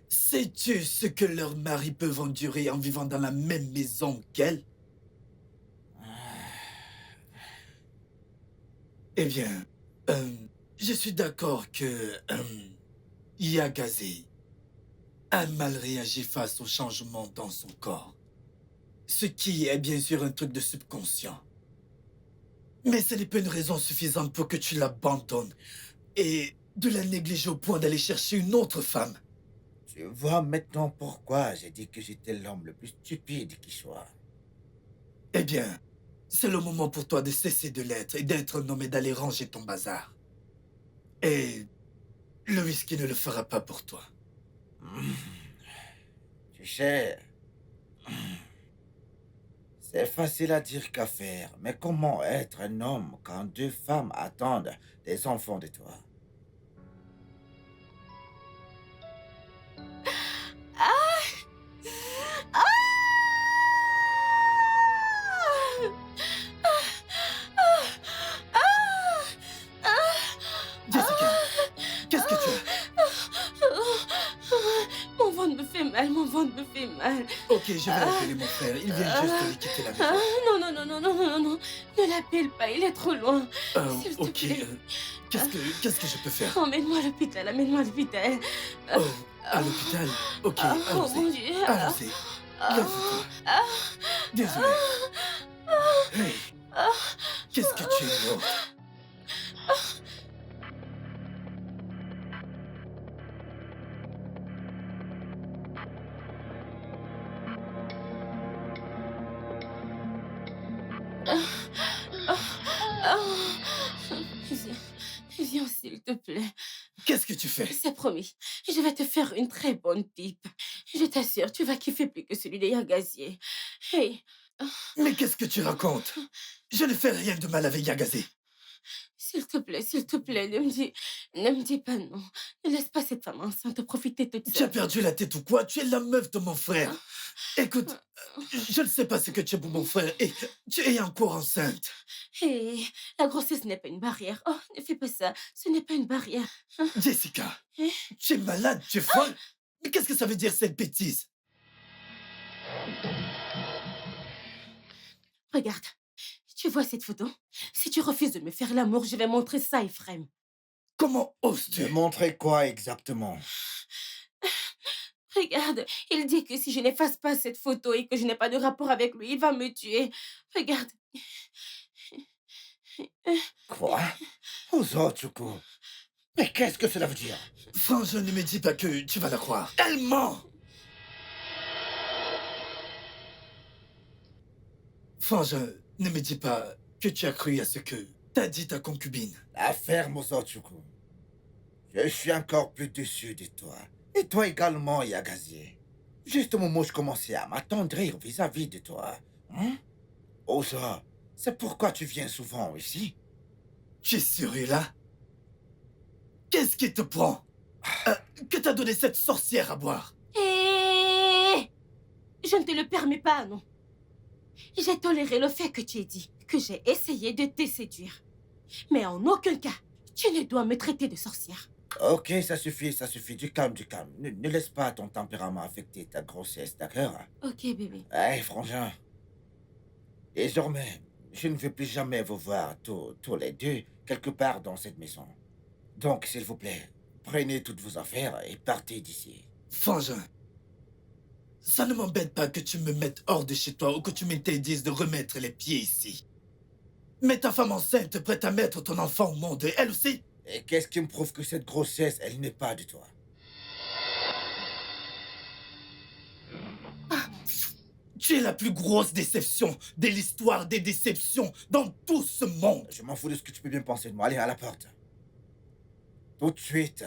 Sais-tu ce que leurs maris peuvent endurer en vivant dans la même maison qu'elles? Eh bien, je suis d'accord que Yagase a mal réagi face au changement dans son corps. Ce qui est bien sûr un truc de subconscient. Mais ce n'est pas une raison suffisante pour que tu l'abandonnes et de la négliger au point d'aller chercher une autre femme. tu vois maintenant pourquoi j'ai dit que j'étais l'homme le plus stupide qui soit. Eh bien, c'est le moment pour toi de cesser de l'être et d'être un homme et d'aller ranger ton bazar. Et le whisky ne le fera pas pour toi. Tu sais, c'est facile à dire qu'à faire, mais comment être un homme quand deux femmes attendent des enfants de toi? Jessica, qu'est-ce que tu as? Mon ventre me fait mal, mon ventre me fait mal. Ok, je vais appeler mon frère. Il vient juste de quitter la maison. Non, non, non, non, non, non, non, non. Ne l'appelle pas, il est trop loin. S'il te Ok, plaît. qu'est-ce que je peux faire? Emmène-moi à l'hôpital, amène-moi à l'hôpital. Oh, à l'hôpital? Ok, Oh mon allons-y. Dieu. Allons-y. Lève-toi. Désolé. Hey, qu'est-ce que tu es lourde? Viens, viens, s'il te plaît. Qu'est-ce que tu fais? C'est promis. Je vais te faire une très bonne pipe. Je t'assure, tu vas kiffer plus que celui des gazier. Hey, Mais qu'est-ce que tu racontes? Je ne fais rien de mal avec Yagase. s'il te plaît, ne me dis pas non. Ne laisse pas cette femme enceinte profiter toute Tu as seule. perdu la tête ou quoi? Tu es la meuf de mon frère. Écoute, je ne sais pas ce que tu es pour mon frère et tu es encore enceinte. Hey, la grossesse n'est pas une barrière. Oh, ne fais pas ça. Ce n'est pas une barrière. Jessica, Hein? tu es malade, tu es folle. Mais qu'est-ce que ça veut dire cette bêtise? Regarde. Tu vois cette photo? Si tu refuses de me faire l'amour, je vais montrer ça à Ephraim. Comment Tu oses-tu? veux montrer quoi exactement? Regarde, il dit que si je n'efface pas cette photo et que je n'ai pas de rapport avec lui, il va me tuer. Regarde. Quoi? Ozochuku. Mais qu'est-ce que cela veut dire? Frangin, ne me dis pas que tu vas la croire. Elle ment! Frangin, ne me dis pas que tu as cru à ce que t'a dit ta concubine. L'affaire Mozochuku. Je suis encore plus déçu de toi. Et toi également, Yagazie. Juste au moment où je commençais à m'attendrir vis-à-vis de toi. Hein? Oza, c'est pourquoi tu viens souvent ici? Tu es sérieux là? Qu'est-ce qui te prend? Que t'a donné cette sorcière à boire? Hé! Je ne te le permets pas, non. J'ai toléré le fait que tu aies dit que j'ai essayé de te séduire. Mais en aucun cas, tu ne dois me traiter de sorcière. Ok, ça suffit. Du calme, du calme. Ne laisse pas ton tempérament affecter ta grossesse, d'accord? Ok, bébé. Hey, frangin. Désormais, je ne veux plus jamais vous voir tous les deux quelque part dans cette maison. Donc, s'il vous plaît, prenez toutes vos affaires et partez d'ici. Frangin, ça ne m'embête pas que tu me mettes hors de chez toi ou que tu m'interdises de remettre les pieds ici. Mais ta femme enceinte prête à mettre ton enfant au monde, elle aussi? Et qu'est-ce qui me prouve que cette grossesse, elle n'est pas de toi? Tu es la plus grosse déception de l'histoire des déceptions dans tout ce monde. Je m'en fous de ce que tu peux bien penser de moi. Allez, à la porte. Tout de suite.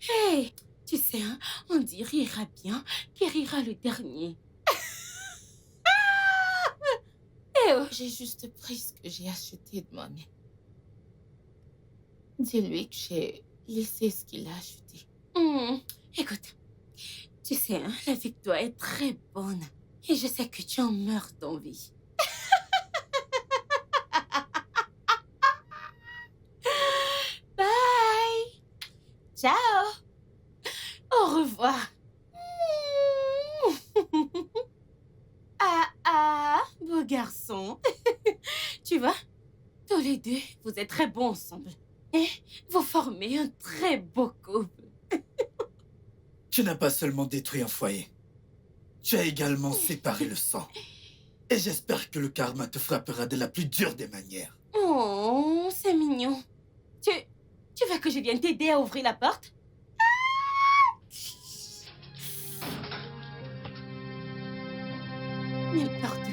Hey, tu sais, hein, on dit rira bien qui rira le dernier. Eh oh, J'ai juste pris ce que j'ai acheté de moi-même. Dis-lui que j'ai laissé ce qu'il a acheté. écoute, tu sais, hein, la vie que toi est très bonne. Et je sais que tu en meurs d'envie. Bye. Ciao. Au revoir. Beau garçon. Tu vois, tous les deux, vous êtes très bons ensemble. Et vous formez un très beau couple. Tu n'as pas seulement détruit un foyer. Tu as également séparé le sang. Et j'espère que le karma te frappera de la plus dure des manières. Oh, c'est mignon. Tu veux que je vienne t'aider à ouvrir la porte? N'importe quoi.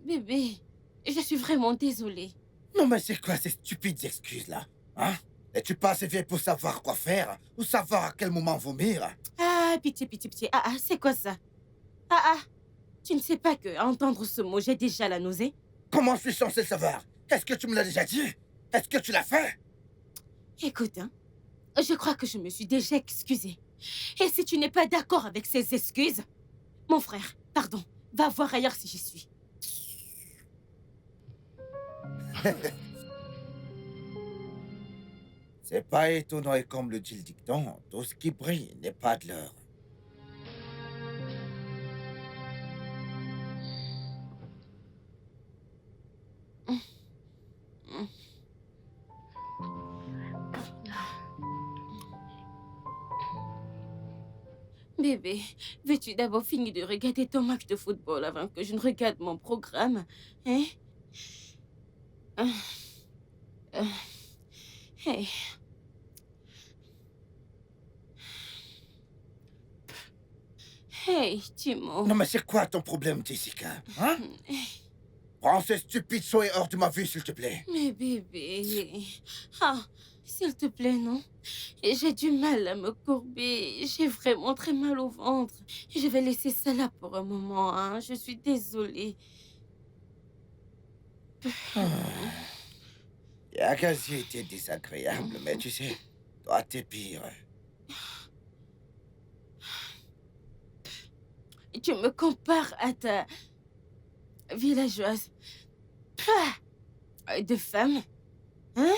Bébé, je suis vraiment désolée. Non, mais c'est quoi ces stupides excuses-là? Hein? Es-tu pas assez vieille pour savoir quoi faire? Ou savoir à quel moment vomir? Pitié, pitié, pitié. C'est quoi ça? Tu ne sais pas que, à entendre ce mot, j'ai déjà la nausée? Comment suis-je censé le savoir? Est-ce que tu me l'as déjà dit? Est-ce que tu l'as fait? Écoute, hein, je crois que je me suis déjà excusée. Et si tu n'es pas d'accord avec ces excuses, mon frère, pardon, va voir ailleurs si j'y suis. C'est pas étonnant et comme le dit le dicton, tout ce qui brille n'est pas de l'or. Bébé, veux-tu d'abord finir de regarder ton match de football avant que je ne regarde mon programme? Hein? Hey. Hey, Timo. Non, mais c'est quoi ton problème, Jessica? Hein? Prends ces stupides souhaits hors de ma vue, s'il te plaît. Mais bébé... s'il te plaît, non. J'ai du mal à me courber. J'ai vraiment très mal au ventre. Je vais laisser ça là pour un moment, hein. Je suis désolée. Yakazi était désagréable, mais tu sais, toi, t'es pire. Tu me compares à ta villageoise. De femme, hein?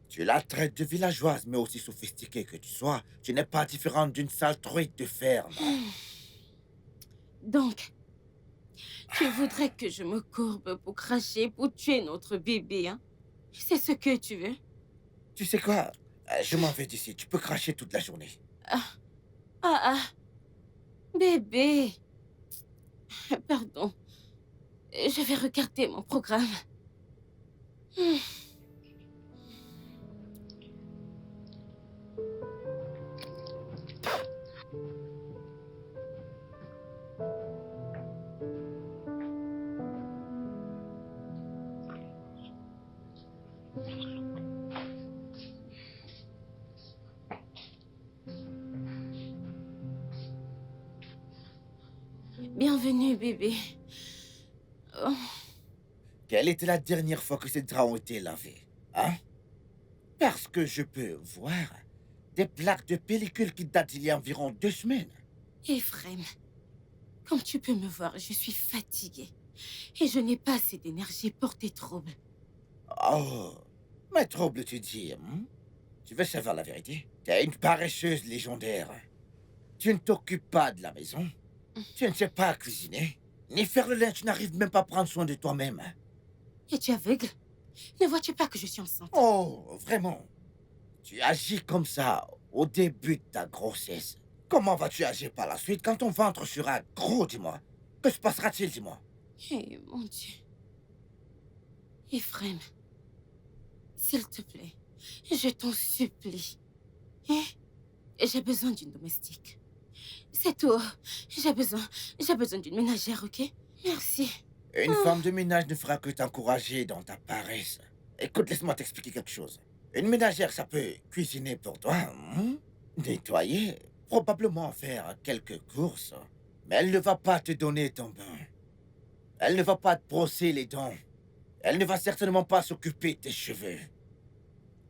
Tu la traites de villageoise, mais aussi sophistiquée que tu sois, tu n'es pas différente d'une sale truite de ferme. Donc, Tu voudrais que je me courbe pour cracher, pour tuer notre bébé, hein? C'est ce que tu veux? Tu sais quoi? Je m'en vais d'ici. Tu peux cracher toute la journée. Ah, ah, bébé. Pardon. Je vais regarder mon programme. Bienvenue, bébé. Oh, Quelle était la dernière fois que ces draps ont été lavés? Hein? Parce que je peux voir des plaques de pellicule qui datent d'il y a environ 2 semaines. Ephraim, comme tu peux me voir, je suis fatiguée. Et je n'ai pas assez d'énergie pour tes troubles. Oh, mais trouble, tu dis, hein? Tu veux savoir la vérité? T'es une paresseuse légendaire. Tu ne t'occupes pas de la maison. Tu ne sais pas cuisiner. Ni faire le linge, tu n'arrives même pas à prendre soin de toi-même. Es-tu aveugle? Ne vois-tu pas que je suis enceinte? Oh, vraiment? Tu agis comme ça au début de ta grossesse. Comment vas-tu agir par la suite quand ton ventre sera gros, dis-moi? Que se passera-t-il, dis-moi? Eh, mon Dieu. Ephraim, s'il te plaît, je t'en supplie. Hein? J'ai besoin d'une domestique. C'est tout. J'ai besoin d'une ménagère, ok? Merci. Une femme de ménage ne fera que t'encourager dans ta paresse. Écoute, laisse-moi t'expliquer quelque chose. Une ménagère, ça peut cuisiner pour toi, nettoyer, probablement faire quelques courses. Mais elle ne va pas te donner ton bain. Elle ne va pas te brosser les dents. Elle ne va certainement pas s'occuper de tes cheveux.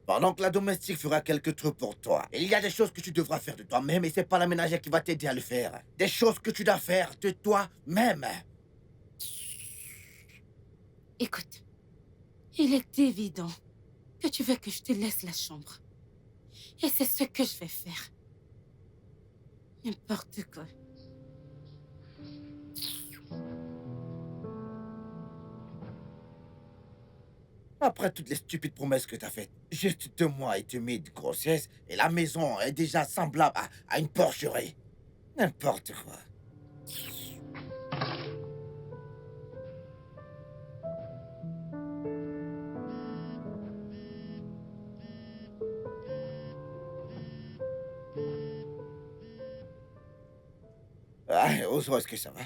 Pendant que la domestique fera quelques trucs pour toi, il y a des choses que tu devras faire de toi-même et c'est pas la ménagère qui va t'aider à le faire. Des choses que tu dois faire de toi-même. Écoute, il est évident que tu veux que je te laisse la chambre. Et c'est ce que je vais faire. N'importe quoi. Après toutes les stupides promesses que t'as faites, juste 2 mois et demi de grossesse et la maison est déjà semblable à une porcherie. N'importe quoi. Ah, Ozo, est-ce que ça va?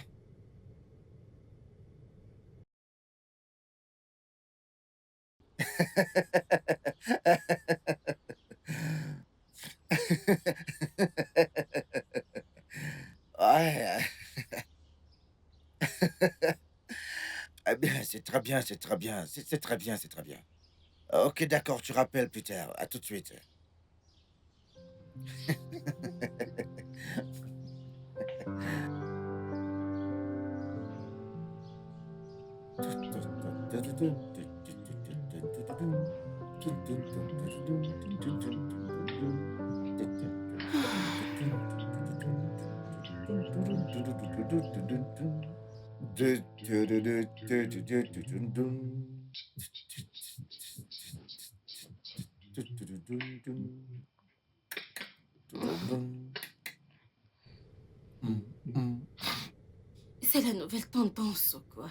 Ouais. Eh bien, c'est très bien, c'est très bien, c'est très bien, c'est très bien. Ok, d'accord, tu rappelles plus tard. À tout de suite. C'est la nouvelle tendance ou quoi?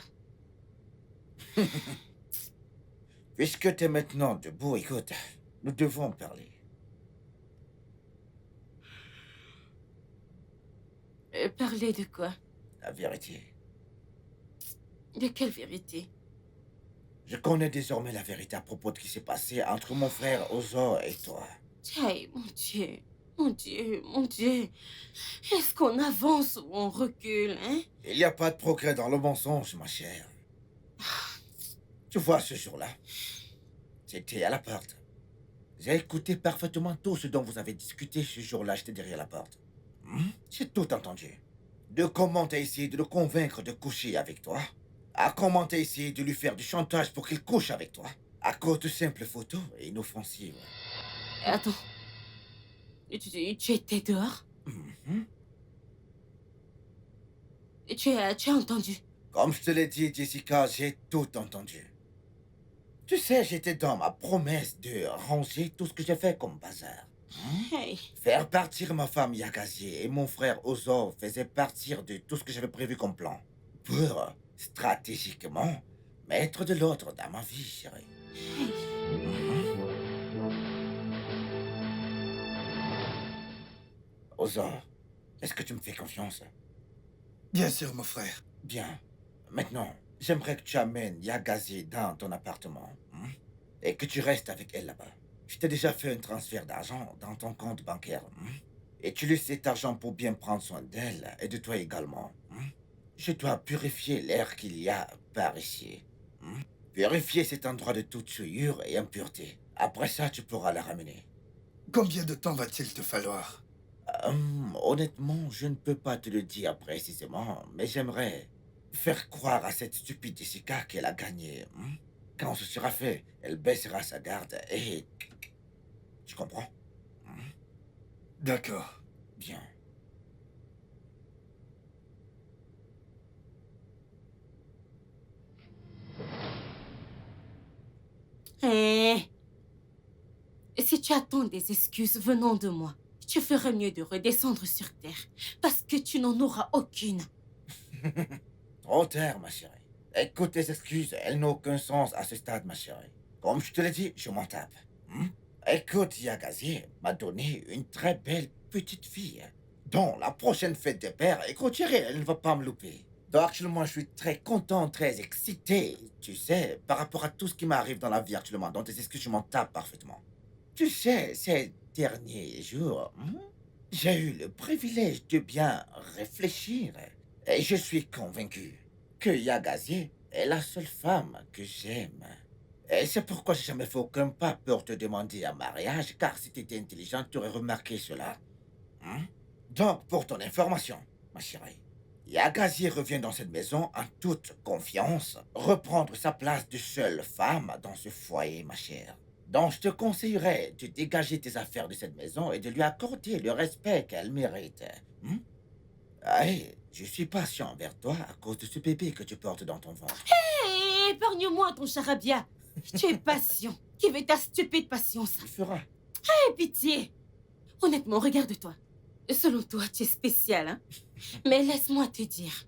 Puisque tu es maintenant debout, écoute, nous devons parler. Parler de quoi? La vérité. De quelle vérité? Je connais désormais la vérité à propos de ce qui s'est passé entre mon frère Ozo et toi. Hey, mon Dieu. Mon Dieu, mon Dieu. Est-ce qu'on avance ou on recule, hein? Il n'y a pas de progrès dans le mensonge, ma chère. Tu vois, ce jour-là, j'étais à la porte. J'ai écouté parfaitement tout ce dont vous avez discuté ce jour-là, j'étais derrière la porte. J'ai tout entendu. De comment t'as essayé de le convaincre de coucher avec toi, à comment t'as essayé de lui faire du chantage pour qu'il couche avec toi, à cause de simples photos et inoffensives. Attends. Tu étais dehors? Mhm. Tu as entendu? Comme je te l'ai dit, Jessica, j'ai tout entendu. Tu sais, j'étais dans ma promesse de ranger tout ce que j'ai fait comme bazar. Hey, Faire partir ma femme Yagazi et mon frère Ozo faisait partir de tout ce que j'avais prévu comme plan. Pour, stratégiquement, mettre de l'ordre dans ma vie, chérie. Ozo, est-ce que tu me fais confiance? Bien sûr, mon frère. Bien. Maintenant, j'aimerais que tu amènes Yagazi dans ton appartement. Et que tu restes avec elle là-bas. Je t'ai déjà fait un transfert d'argent dans ton compte bancaire. Et tu laisses cet argent pour bien prendre soin d'elle et de toi également. Je dois purifier l'air qu'il y a par ici. Purifier cet endroit de toute souillure et impureté. Après ça, tu pourras la ramener. Combien de temps va-t-il te falloir? Honnêtement, je ne peux pas te le dire précisément, mais j'aimerais faire croire à cette stupide Jessica qu'elle a gagné. Quand ce sera fait, elle baissera sa garde et... Tu comprends? D'accord. Bien. hey. Si tu attends des excuses venant de moi, tu ferais mieux de redescendre sur Terre, parce que tu n'en auras aucune. Trop tard, ma chérie. Écoute tes excuses, elles n'ont aucun sens à ce stade, ma chérie. Comme je te l'ai dit, je m'en tape. Écoute, Yagazi m'a donné une très belle petite fille, dont la prochaine fête des pères est clôturée, elle ne va pas me louper. Donc actuellement, je suis très content, très excité, tu sais, par rapport à tout ce qui m'arrive dans la vie actuellement. Donc tes excuses, je m'en tape parfaitement. Tu sais, ces derniers jours, j'ai eu le privilège de bien réfléchir. Et je suis convaincu que Yagazi est la seule femme que j'aime. Et c'est pourquoi j'ai jamais fait aucun pas pour te demander un mariage, car si tu étais intelligent, tu aurais remarqué cela. Donc, pour ton information, ma chérie, Yagazi revient dans cette maison en toute confiance, reprendre sa place de seule femme dans ce foyer, ma chère. Donc, je te conseillerais de dégager tes affaires de cette maison et de lui accorder le respect qu'elle mérite. Hey, je suis patient envers toi à cause de ce bébé que tu portes dans ton ventre. Hé, épargne-moi ton charabia. Tu es patient. Qui veut ta stupide patience? Tu feras. Aie pitié. Honnêtement, regarde-toi. Selon toi, tu es spécial, hein? Mais laisse-moi te dire,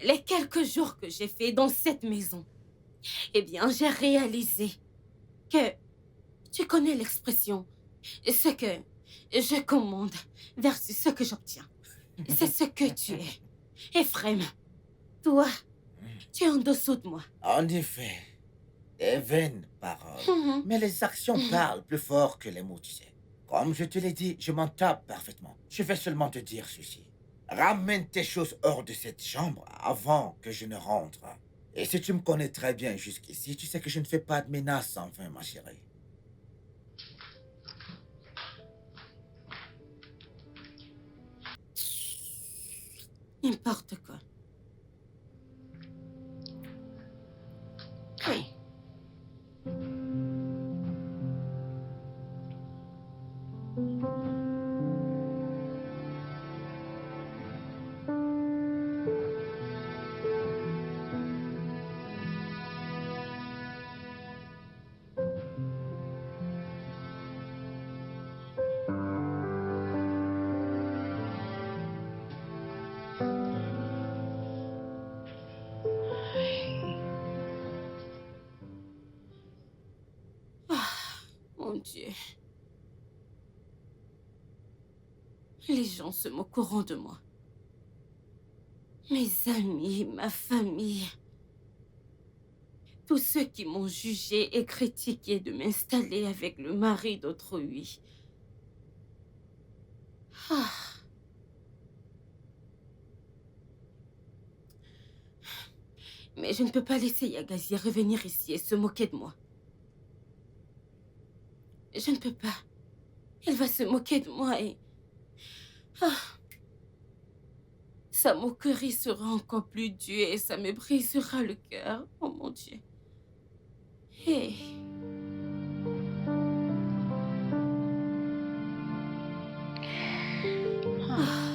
les quelques jours que j'ai fait dans cette maison, eh bien, j'ai réalisé que tu connais l'expression « ce que je commande versus ce que j'obtiens ». C'est ce que tu es. Ephraim, toi, tu es en dessous de moi. En effet, des vaines paroles. Mais les actions parlent plus fort que les mots, tu sais. Comme je te l'ai dit, je m'en tape parfaitement. Je vais seulement te dire ceci. Ramène tes choses hors de cette chambre avant que je ne rentre. Et si tu me connais très bien jusqu'ici, tu sais que je ne fais pas de menaces sans fin, ma chérie. N'importe quoi. Oui. Mon Dieu. Les gens se moqueront de moi. Mes amis, ma famille. Tous ceux qui m'ont jugé et critiqué de m'installer avec le mari d'autrui. Ah. Mais je ne peux pas laisser Yagazi revenir ici et se moquer de moi. Je ne peux pas. Il va se moquer de moi et... Ah. Sa moquerie sera encore plus dure et ça me brisera le cœur. Oh mon Dieu. Hey. Ah.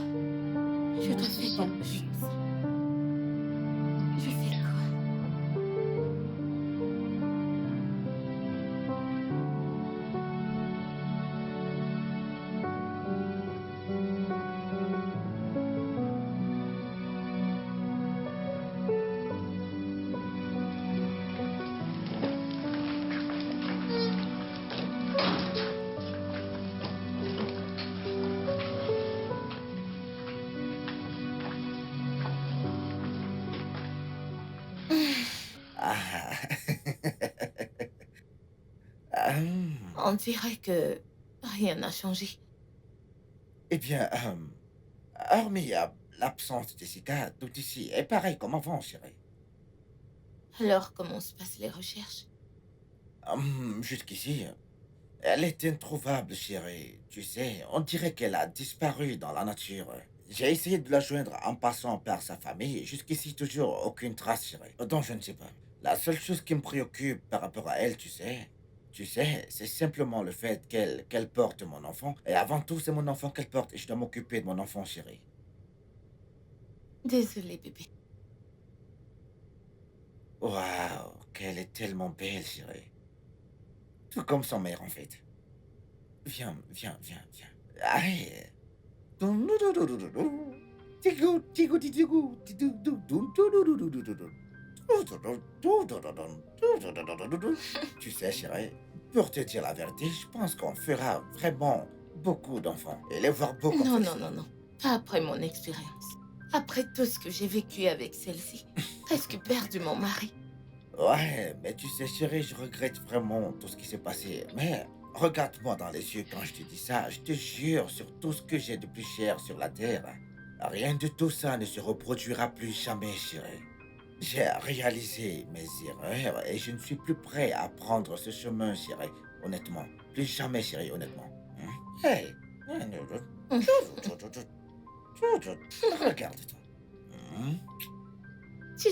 Je dois faire quelque chose. Je Ah. Hum. On dirait que rien n'a changé. Eh bien, hormis l'absence de Jessica, tout ici est pareil comme avant, chérie. Alors, comment se passent les recherches? Jusqu'ici, elle est introuvable, chérie. Tu sais, on dirait qu'elle a disparu dans la nature. J'ai essayé de la joindre en passant par sa famille. Jusqu'ici, toujours aucune trace, chérie. Donc, je ne sais pas. La seule chose qui me préoccupe par rapport à elle, tu sais, c'est simplement le fait qu'elle porte mon enfant. Et avant tout, c'est mon enfant qu'elle porte et je dois m'occuper de mon enfant, chérie. Désolée, bébé. Waouh, qu'elle est tellement belle, chérie. Tout comme son mère, en fait. Viens, viens, viens, viens. Allez. Tigo, tigo, tigo, tu sais, chérie, pour te dire la vérité, je pense qu'on fera vraiment beaucoup d'enfants. Et les voir beaux comme Non, non, celle-ci. non, non. Pas après mon expérience. Après tout ce que j'ai vécu avec celle-ci. Presque perdu mon mari. Ouais, mais tu sais, chérie, je regrette vraiment tout ce qui s'est passé. Mais regarde-moi dans les yeux quand je te dis ça. Je te jure sur tout ce que j'ai de plus cher sur la terre. Rien de tout ça ne se reproduira plus jamais, chérie. J'ai réalisé mes erreurs et je ne suis plus prêt à prendre ce chemin, chérie. Honnêtement. Plus jamais, chérie, honnêtement. Hey. Regarde-toi. Tu.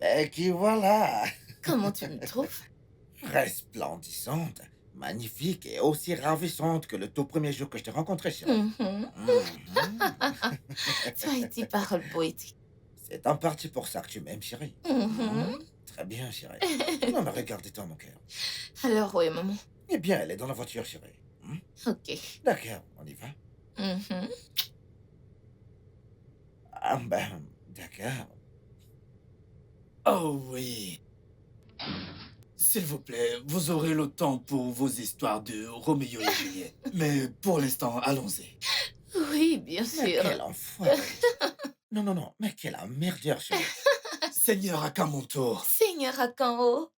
Et qui voilà, Comment tu me trouves? resplendissante, magnifique et aussi ravissante que le tout premier jour que je t'ai rencontré, chérie. Mhm. Tu as été parole poétique. C'est en partie pour ça que tu m'aimes, chérie. Mhm. Très bien, chérie. Non, mais regarde-toi, mon cœur. Alors, ouais, maman. Eh bien, elle est dans la voiture, chérie. Ok. D'accord, on y va. Mhm. Ah ben, d'accord. Oh oui. S'il vous plaît, vous aurez le temps pour vos histoires de Roméo et Juliette. Mais pour l'instant, allons-y. Oui, bien Mais sûr. quel enfoiré. Non, non, non, mais quel emmerdeur, chérie. Seigneur, à quand mon tour? Seigneur Akanro.